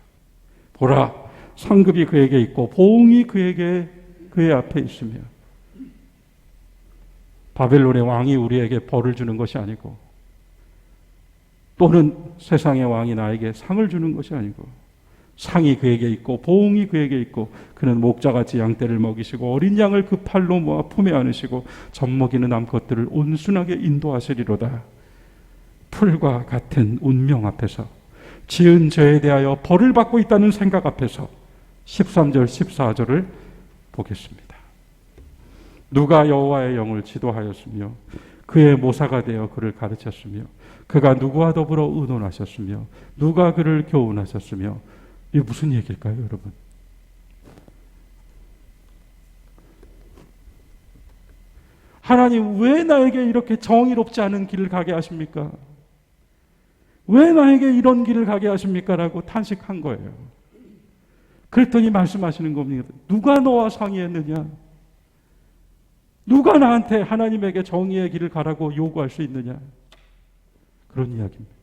보라, 상급이 그에게 있고 보응이 그의 앞에 있으며. 바벨론의 왕이 우리에게 벌을 주는 것이 아니고, 또는 세상의 왕이 나에게 상을 주는 것이 아니고, 상이 그에게 있고 보응이 그에게 있고, 그는 목자같이 양떼를 먹이시고 어린 양을 그 팔로 모아 품에 안으시고 젖먹이는 암컷들을 온순하게 인도하시리로다. 풀과 같은 운명 앞에서, 지은 죄에 대하여 벌을 받고 있다는 생각 앞에서 13절 14절을 보겠습니다. 누가 여호와의 영을 지도하였으며 그의 모사가 되어 그를 가르쳤으며 그가 누구와 더불어 의논하셨으며 누가 그를 교훈하셨으며. 이게 무슨 얘기일까요, 여러분? 하나님, 왜 나에게 이렇게 정의롭지 않은 길을 가게 하십니까? 왜 나에게 이런 길을 가게 하십니까? 라고 탄식한 거예요. 그랬더니 말씀하시는 겁니다. 누가 너와 상의했느냐? 누가 나한테 하나님에게 정의의 길을 가라고 요구할 수 있느냐? 그런 이야기입니다.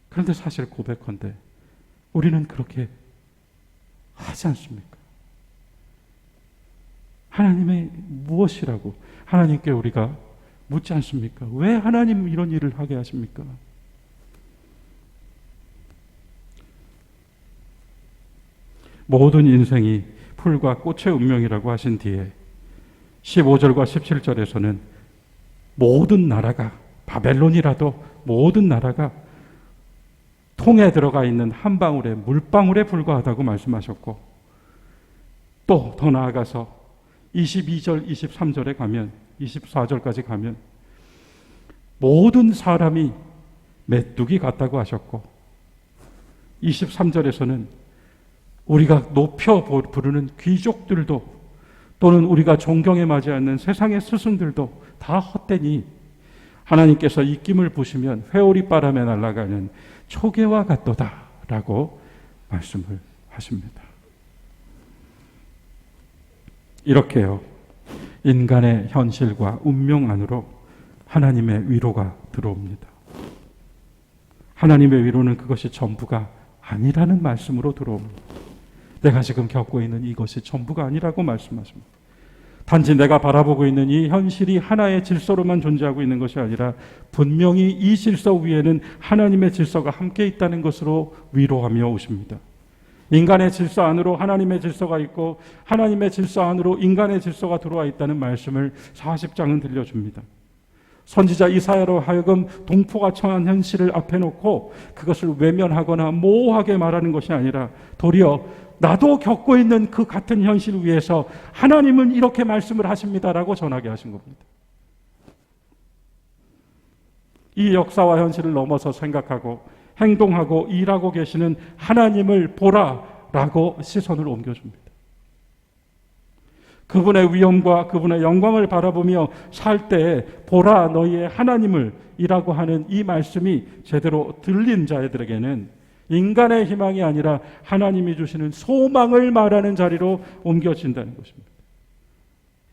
그런데 사실 고백컨대 우리는 그렇게 하지 않습니까? 하나님의 무엇이라고 하나님께 우리가 묻지 않습니까? 왜 하나님 이런 일을 하게 하십니까? 모든 인생이 풀과 꽃의 운명이라고 하신 뒤에 15절과 17절에서는 모든 나라가, 바벨론이라도 모든 나라가 통에 들어가 있는 한 방울의 물방울에 불과하다고 말씀하셨고, 또 더 나아가서 22절, 23절에 가면, 24절까지 가면 모든 사람이 메뚜기 같다고 하셨고, 23절에서는 우리가 높여 부르는 귀족들도, 또는 우리가 존경에 맞지 않는 세상의 스승들도 다 헛되니 하나님께서 입김을 부시면 회오리 바람에 날아가는 초계와 같도다 라고 말씀을 하십니다. 이렇게요, 인간의 현실과 운명 안으로 하나님의 위로가 들어옵니다. 하나님의 위로는 그것이 전부가 아니라는 말씀으로 들어옵니다. 내가 지금 겪고 있는 이것이 전부가 아니라고 말씀하십니다. 단지 내가 바라보고 있는 이 현실이 하나의 질서로만 존재하고 있는 것이 아니라 분명히 이 질서 위에는 하나님의 질서가 함께 있다는 것으로 위로하며 오십니다. 인간의 질서 안으로 하나님의 질서가 있고 하나님의 질서 안으로 인간의 질서가 들어와 있다는 말씀을 40장은 들려줍니다. 선지자 이사야로 하여금 동포가 처한 현실을 앞에 놓고 그것을 외면하거나 모호하게 말하는 것이 아니라 도리어 나도 겪고 있는 그 같은 현실 위에서 하나님은 이렇게 말씀을 하십니다라고 전하게 하신 겁니다. 이 역사와 현실을 넘어서 생각하고 행동하고 일하고 계시는 하나님을 보라라고 시선을 옮겨줍니다. 그분의 위엄과 그분의 영광을 바라보며 살 때에 보라 너희의 하나님을 이라고 하는 이 말씀이 제대로 들린 자들에게는 인간의 희망이 아니라 하나님이 주시는 소망을 말하는 자리로 옮겨진다는 것입니다.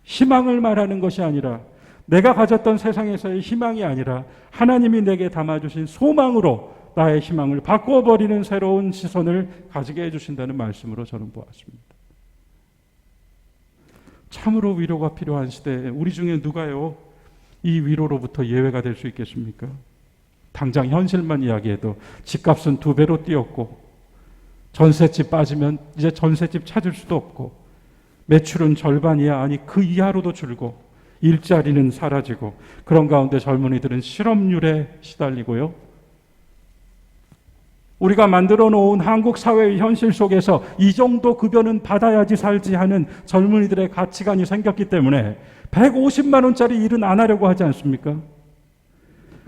희망을 말하는 것이 아니라 내가 가졌던 세상에서의 희망이 아니라 하나님이 내게 담아주신 소망으로 나의 희망을 바꿔버리는 새로운 시선을 가지게 해주신다는 말씀으로 저는 보았습니다. 참으로 위로가 필요한 시대에 우리 중에 누가요 이 위로로부터 예외가 될 수 있겠습니까? 당장 현실만 이야기해도 집값은 2배로 뛰었고 전셋집 빠지면 이제 전셋집 찾을 수도 없고 매출은 절반이야 아니 그 이하로도 줄고 일자리는 사라지고 그런 가운데 젊은이들은 실업률에 시달리고요. 우리가 만들어 놓은 한국 사회의 현실 속에서 이 정도 급여는 받아야지 살지 하는 젊은이들의 가치관이 생겼기 때문에 150만 원짜리 일은 안 하려고 하지 않습니까?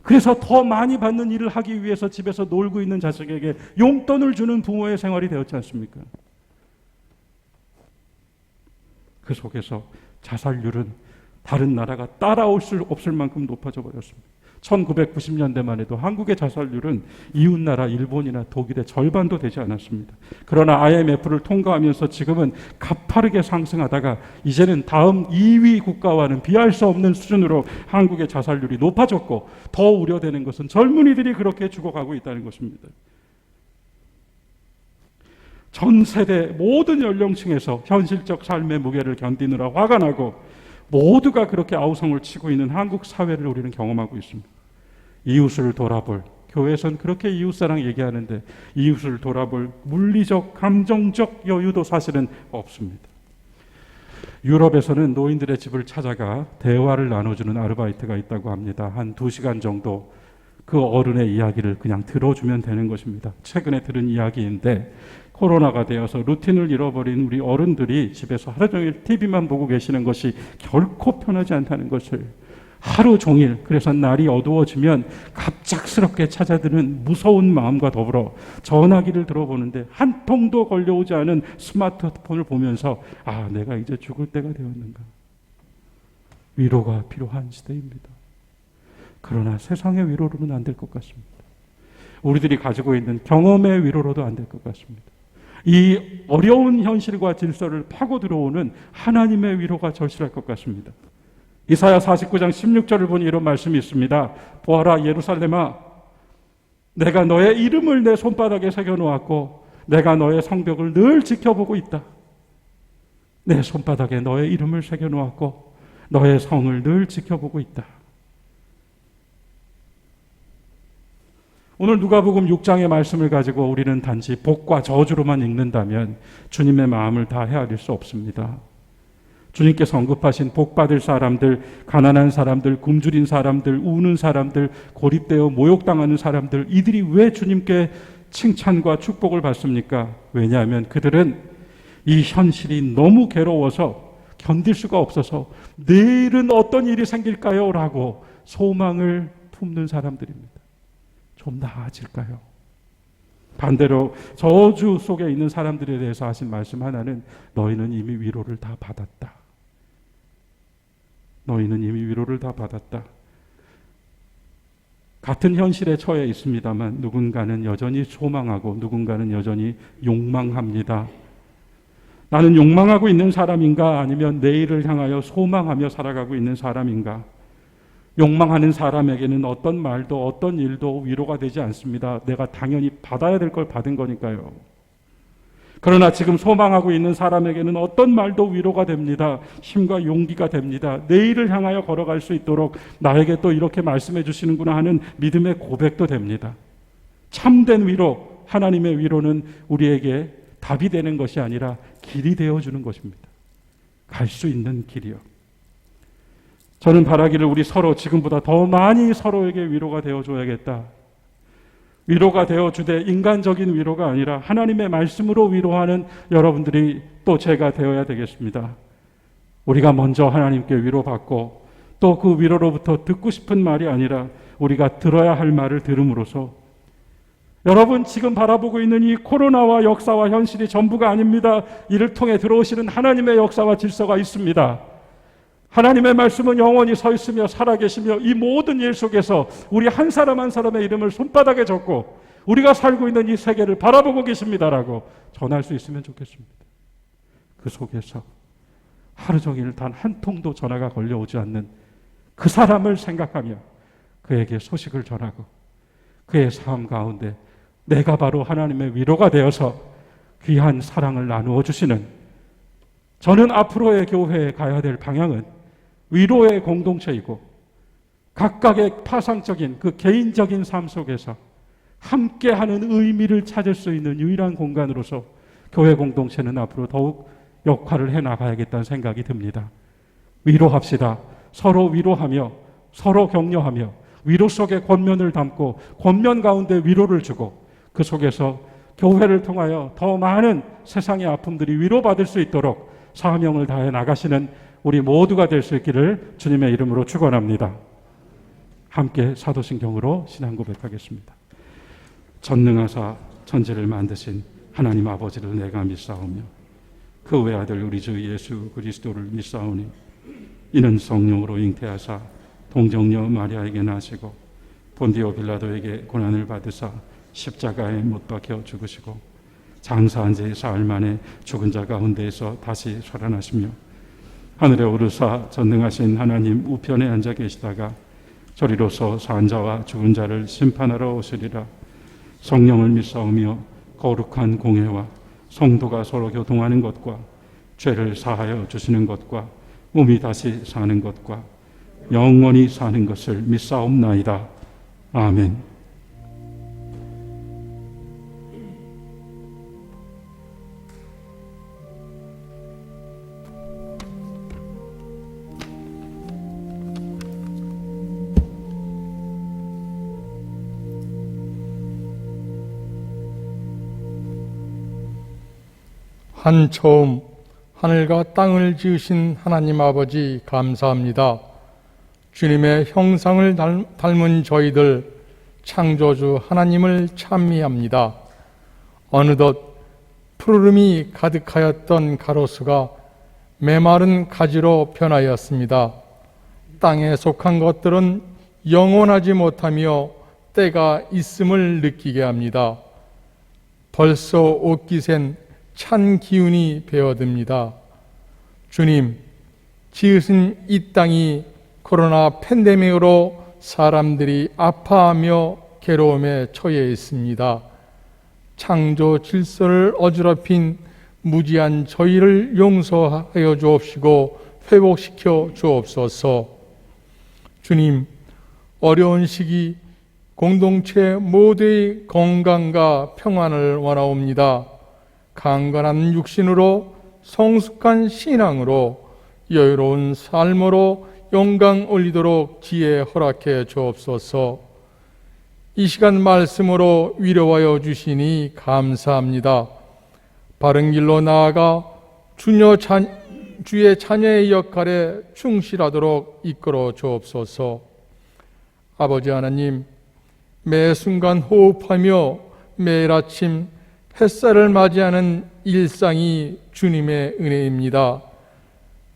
그래서 더 많이 받는 일을 하기 위해서 집에서 놀고 있는 자식에게 용돈을 주는 부모의 생활이 되었지 않습니까? 그 속에서 자살률은 다른 나라가 따라올 수 없을 만큼 높아져 버렸습니다. 1990년대만 해도 한국의 자살률은 이웃나라 일본이나 독일의 절반도 되지 않았습니다. 그러나 IMF를 통과하면서 지금은 가파르게 상승하다가 이제는 다음 2위 국가와는 비할 수 없는 수준으로 한국의 자살률이 높아졌고 더 우려되는 것은 젊은이들이 그렇게 죽어가고 있다는 것입니다. 전 세대 모든 연령층에서 현실적 삶의 무게를 견디느라 화가 나고 모두가 그렇게 아우성을 치고 있는 한국 사회를 우리는 경험하고 있습니다. 이웃을 돌아볼, 교회에서는 그렇게 이웃사랑 얘기하는데 이웃을 돌아볼 물리적, 감정적 여유도 사실은 없습니다. 유럽에서는 노인들의 집을 찾아가 대화를 나눠주는 아르바이트가 있다고 합니다. 한 2시간 정도 그 어른의 이야기를 그냥 들어주면 되는 것입니다. 최근에 들은 이야기인데 코로나가 되어서 루틴을 잃어버린 우리 어른들이 집에서 하루 종일 TV만 보고 계시는 것이 결코 편하지 않다는 것을 하루 종일 그래서 날이 어두워지면 갑작스럽게 찾아드는 무서운 마음과 더불어 전화기를 들어보는데 한 통도 걸려오지 않은 스마트폰을 보면서 아 내가 이제 죽을 때가 되었는가. 위로가 필요한 시대입니다. 그러나 세상의 위로로는 안 될 것 같습니다. 우리들이 가지고 있는 경험의 위로로도 안 될 것 같습니다. 이 어려운 현실과 질서를 파고 들어오는 하나님의 위로가 절실할 것 같습니다. 이사야 49장 16절을 보니 이런 말씀이 있습니다. 보아라 예루살렘아 내가 너의 이름을 내 손바닥에 새겨놓았고 내가 너의 성벽을 늘 지켜보고 있다. 내 손바닥에 너의 이름을 새겨놓았고 너의 성을 늘 지켜보고 있다. 오늘 누가복음 6장의 말씀을 가지고 우리는 단지 복과 저주로만 읽는다면 주님의 마음을 다 헤아릴 수 없습니다. 주님께서 언급하신 복받을 사람들, 가난한 사람들, 굶주린 사람들, 우는 사람들, 고립되어 모욕당하는 사람들, 이들이 왜 주님께 칭찬과 축복을 받습니까? 왜냐하면 그들은 이 현실이 너무 괴로워서 견딜 수가 없어서 내일은 어떤 일이 생길까요? 라고 소망을 품는 사람들입니다. 좀 나아질까요? 반대로 저주 속에 있는 사람들에 대해서 하신 말씀 하나는 너희는 이미 위로를 다 받았다. 너희는 이미 위로를 다 받았다. 같은 현실에 처해 있습니다만 누군가는 여전히 소망하고 누군가는 여전히 욕망합니다. 나는 욕망하고 있는 사람인가 아니면 내일을 향하여 소망하며 살아가고 있는 사람인가? 욕망하는 사람에게는 어떤 말도 어떤 일도 위로가 되지 않습니다. 내가 당연히 받아야 될 걸 받은 거니까요. 그러나 지금 소망하고 있는 사람에게는 어떤 말도 위로가 됩니다. 힘과 용기가 됩니다. 내일을 향하여 걸어갈 수 있도록 나에게 또 이렇게 말씀해 주시는구나 하는 믿음의 고백도 됩니다. 참된 위로, 하나님의 위로는 우리에게 답이 되는 것이 아니라 길이 되어주는 것입니다. 갈 수 있는 길이요. 저는 바라기를 우리 서로 지금보다 더 많이 서로에게 위로가 되어줘야겠다. 위로가 되어주되 인간적인 위로가 아니라 하나님의 말씀으로 위로하는 여러분들이 또 제가 되어야 되겠습니다. 우리가 먼저 하나님께 위로받고 또 그 위로로부터 듣고 싶은 말이 아니라 우리가 들어야 할 말을 들음으로써 여러분 지금 바라보고 있는 이 코로나와 역사와 현실이 전부가 아닙니다. 이를 통해 들어오시는 하나님의 역사와 질서가 있습니다. 하나님의 말씀은 영원히 서 있으며 살아계시며 이 모든 일 속에서 우리 한 사람 한 사람의 이름을 손바닥에 적고 우리가 살고 있는 이 세계를 바라보고 계십니다라고 전할 수 있으면 좋겠습니다. 그 속에서 하루 종일 단 한 통도 전화가 걸려오지 않는 그 사람을 생각하며 그에게 소식을 전하고 그의 삶 가운데 내가 바로 하나님의 위로가 되어서 귀한 사랑을 나누어 주시는, 저는 앞으로의 교회에 가야 될 방향은 위로의 공동체이고 각각의 파상적인 그 개인적인 삶 속에서 함께하는 의미를 찾을 수 있는 유일한 공간으로서 교회 공동체는 앞으로 더욱 역할을 해나가야겠다는 생각이 듭니다. 위로합시다. 서로 위로하며 서로 격려하며 위로 속에 권면을 담고 권면 가운데 위로를 주고 그 속에서 교회를 통하여 더 많은 세상의 아픔들이 위로받을 수 있도록 사명을 다해 나가시는 우리 모두가 될 수 있기를 주님의 이름으로 축원합니다. 함께 사도신경으로 신앙 고백하겠습니다. 전능하사 천지를 만드신 하나님 아버지를 내가 믿사오며 그 외아들 우리 주 예수 그리스도를 믿사오니 이는 성령으로 잉태하사 동정녀 마리아에게 나시고 본디오 빌라도에게 고난을 받으사 십자가에 못 박혀 죽으시고 장사한 지 사흘 만에 죽은 자 가운데에서 다시 살아나시며 하늘에 오르사 전능하신 하나님 우편에 앉아 계시다가 저리로서 산 자와 죽은 자를 심판하러 오시리라. 성령을 믿사오며 거룩한 공회와 성도가 서로 교통하는 것과 죄를 사하여 주시는 것과 몸이 다시 사는 것과 영원히 사는 것을 믿사옵나이다. 아멘. 한 처음 하늘과 땅을 지으신 하나님 아버지 감사합니다. 주님의 형상을 닮은 저희들 창조주 하나님을 찬미합니다. 어느덧 푸르름이 가득하였던 가로수가 메마른 가지로 변하였습니다. 땅에 속한 것들은 영원하지 못하며 때가 있음을 느끼게 합니다. 벌써 옷깃엔 찬 기운이 배어듭니다. 주님, 지으신 이 땅이 코로나 팬데믹으로 사람들이 아파하며 괴로움에 처해 있습니다. 창조 질서를 어지럽힌 무지한 저희를 용서하여 주옵시고 회복시켜 주옵소서. 주님, 어려운 시기 공동체 모두의 건강과 평안을 원하옵니다. 강건한 육신으로 성숙한 신앙으로 여유로운 삶으로 영광 올리도록 지혜 허락해 주옵소서. 이 시간 말씀으로 위로하여 주시니 감사합니다. 바른 길로 나아가 주의 자녀의 역할에 충실하도록 이끌어 주옵소서. 아버지 하나님, 매 순간 호흡하며 매일 아침 햇살을 맞이하는 일상이 주님의 은혜입니다.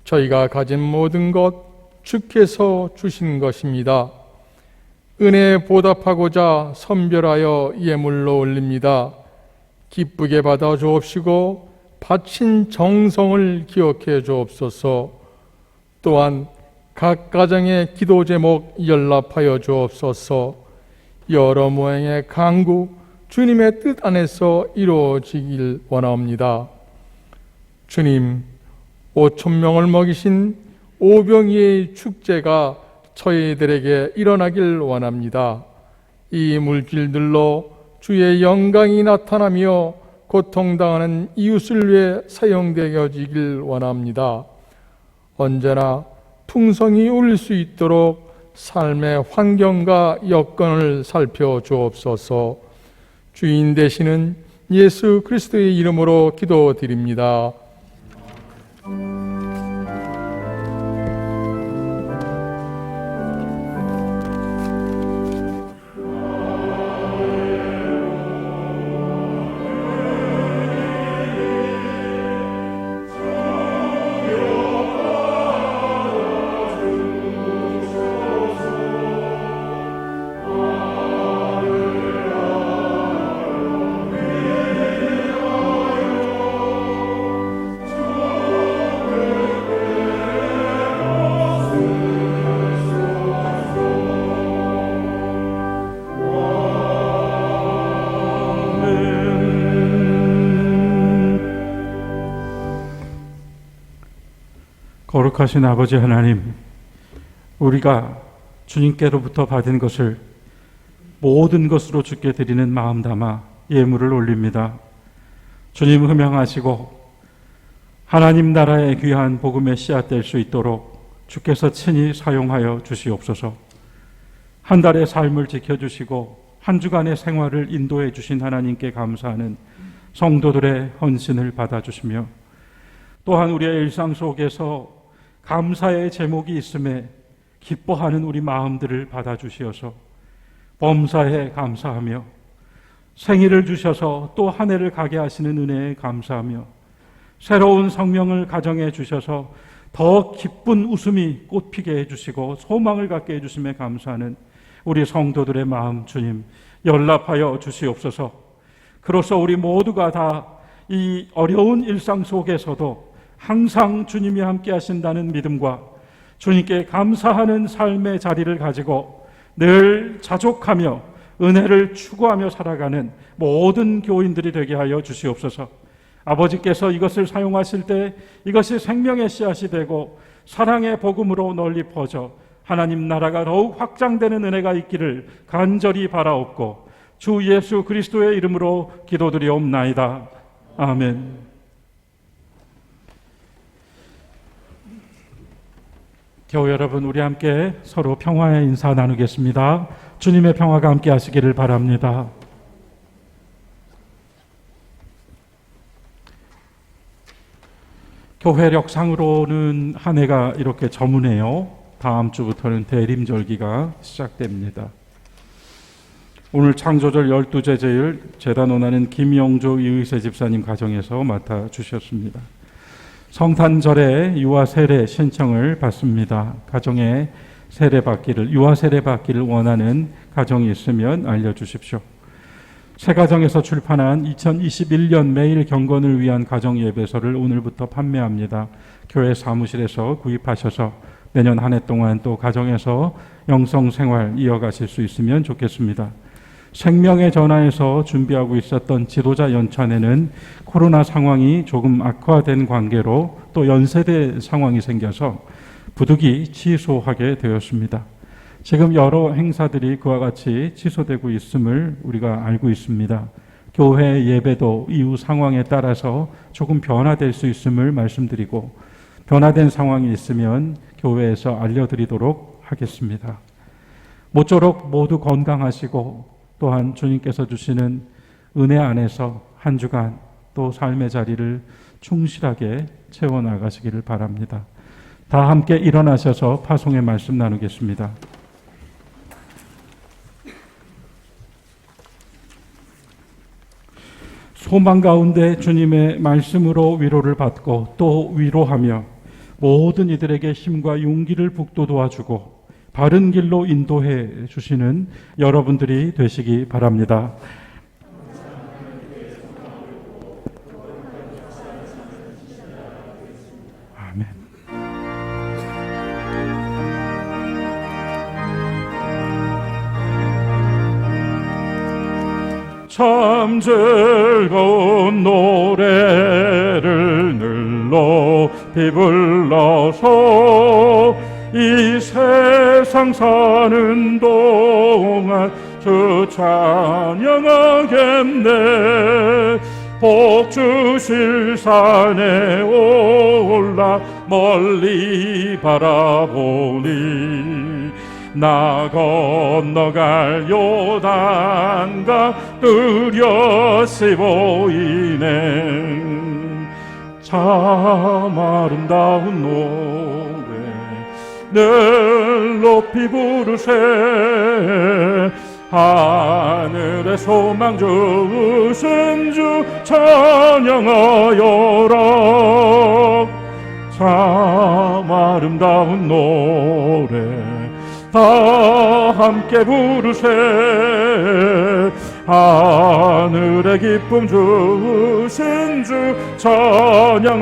저희가 가진 모든 것 주께서 주신 것입니다. 은혜에 보답하고자 선별하여 예물로 올립니다. 기쁘게 받아 주옵시고 바친 정성을 기억해 주옵소서. 또한 각 가정의 기도 제목 연락하여 주옵소서. 여러 모양의 강구 주님의 뜻 안에서 이루어지길 원합니다. 주님, 5,000명을 먹이신 오병이의 축제가 저희들에게 일어나길 원합니다. 이 물질들로 주의 영광이 나타나며 고통당하는 이웃을 위해 사용되어지길 원합니다. 언제나 풍성이 울릴 수 있도록 삶의 환경과 여건을 살펴주옵소서. 주인 되시는 예수 그리스도의 이름으로 기도드립니다. 거룩하신 아버지 하나님, 우리가 주님께로부터 받은 것을 모든 것으로 주께 드리는 마음 담아 예물을 올립니다. 주님 흠양하시고 하나님 나라의 귀한 복음의 씨앗 될 수 있도록 주께서 친히 사용하여 주시옵소서. 한 달의 삶을 지켜주시고 한 주간의 생활을 인도해 주신 하나님께 감사하는 성도들의 헌신을 받아주시며, 또한 우리의 일상 속에서 감사의 제목이 있음에 기뻐하는 우리 마음들을 받아주시어서 범사에 감사하며, 생일을 주셔서 또 한 해를 가게 하시는 은혜에 감사하며, 새로운 성명을 가정해 주셔서 더 기쁜 웃음이 꽃피게 해주시고 소망을 갖게 해주심에 감사하는 우리 성도들의 마음 주님 연락하여 주시옵소서. 그로써 우리 모두가 다 이 어려운 일상 속에서도 항상 주님이 함께 하신다는 믿음과 주님께 감사하는 삶의 자리를 가지고 늘 자족하며 은혜를 추구하며 살아가는 모든 교인들이 되게 하여 주시옵소서. 아버지께서 이것을 사용하실 때 이것이 생명의 씨앗이 되고 사랑의 복음으로 널리 퍼져 하나님 나라가 더욱 확장되는 은혜가 있기를 간절히 바라옵고 주 예수 그리스도의 이름으로 기도드리옵나이다. 아멘. 교회 여러분, 우리 함께 서로 평화의 인사 나누겠습니다. 주님의 평화가 함께 하시기를 바랍니다. 교회력상으로는 한 해가 이렇게 저무네요. 다음 주부터는 대림절기가 시작됩니다. 오늘 창조절 12제제일 제단원하는 김영조 이의세 집사님 가정에서 맡아주셨습니다. 성탄절에 유아 세례 신청을 받습니다. 가정에 세례 받기를, 유아 세례 받기를 원하는 가정이 있으면 알려주십시오. 새가정에서 출판한 2021년 매일 경건을 위한 가정 예배서를 오늘부터 판매합니다. 교회 사무실에서 구입하셔서 내년 한 해 동안 또 가정에서 영성 생활 이어가실 수 있으면 좋겠습니다. 생명의 전환에서 준비하고 있었던 지도자 연찬에는 코로나 상황이 조금 악화된 관계로 또 연세대 상황이 생겨서 부득이 취소하게 되었습니다. 지금 여러 행사들이 그와 같이 취소되고 있음을 우리가 알고 있습니다. 교회 예배도 이후 상황에 따라서 조금 변화될 수 있음을 말씀드리고, 변화된 상황이 있으면 교회에서 알려드리도록 하겠습니다. 모쪼록 모두 건강하시고 또한 주님께서 주시는 은혜 안에서 한 주간 또 삶의 자리를 충실하게 채워나가시기를 바랍니다. 다 함께 일어나셔서 파송의 말씀 나누겠습니다. 소망 가운데 주님의 말씀으로 위로를 받고 또 위로하며 모든 이들에게 힘과 용기를 북돋도와주고 바른 길로 인도해 주시는 여러분들이 되시기 바랍니다. 아멘. 참 즐거운 노래를 늘 높이 불러서 이 세상 사는 동안 주 찬양하겠네. 복 주실 산에 올라 멀리 바라보니 나 건너갈 요단강 뚜렷이 보이네. 참 아름다운 노래 늘 높이 부르세. 하늘의 소망 주신 주 찬양하여라. 참 아름다운 노래 다 함께 부르세. 하늘의 기쁨 주신 주 찬양하여라.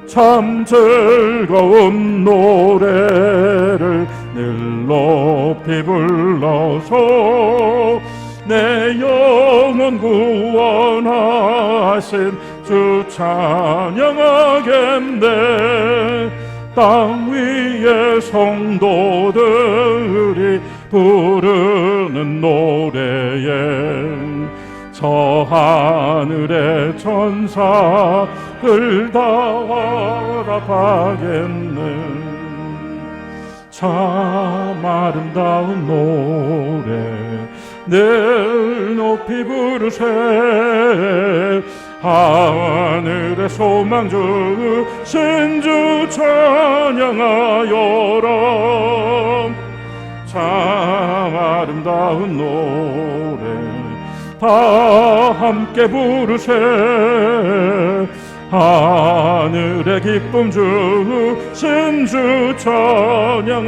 참 즐거운 노래를 늘 높이 불러서 내 영혼 구원하신 주 찬양하겠네. 땅 위의 성도들이 부르는 노래에 저 하늘의 천사들 다 화답하겠네. 참 아름다운 노래 늘 높이 부르세. 하늘의 소망 주신 주 찬양하여라. 참 아름다운 노래 다 함께 부르세. 하늘의 기쁨 주신 주 찬양하여라.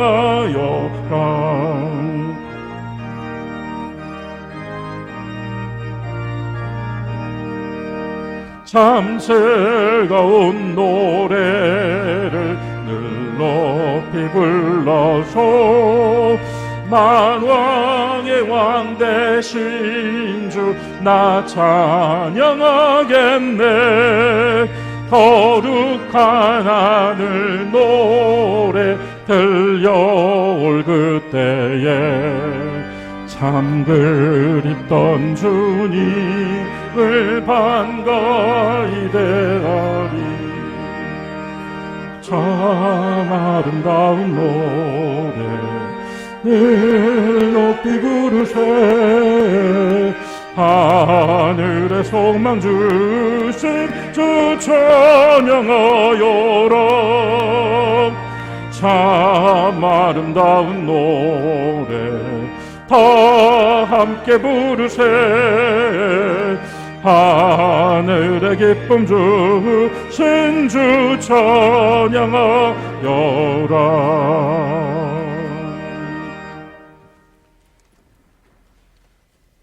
참 즐거운 노래를 늘 높이 불러서 만왕의 왕 되신 주 나 찬양하겠네. 거룩한 하늘 노래 들려올 그때에 참 그립던 주님을 반가이 대하리. 참 아름다운 노래 늘 높이 부르세. 하늘의 소망 주신 주 찬양하여라. 참 아름다운 노래 다 함께 부르세. 하늘의 기쁨 주신 주 찬양하여라.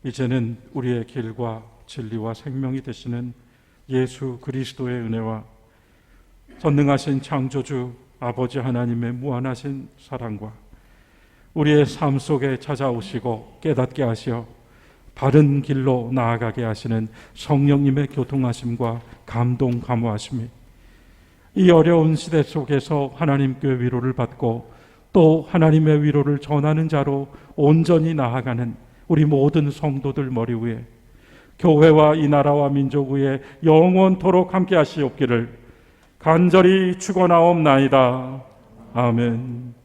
이제는 우리의 길과 진리와 생명이 되시는 예수 그리스도의 은혜와 전능하신 창조주 아버지 하나님의 무한하신 사랑과 우리의 삶 속에 찾아오시고 깨닫게 하시어 바른 길로 나아가게 하시는 성령님의 교통하심과 감동 감화하심이 이 어려운 시대 속에서 하나님께 위로를 받고 또 하나님의 위로를 전하는 자로 온전히 나아가는 우리 모든 성도들 머리 위에 교회와 이 나라와 민족 위에 영원토록 함께 하시옵기를 간절히 축원하옵나이다. 아멘.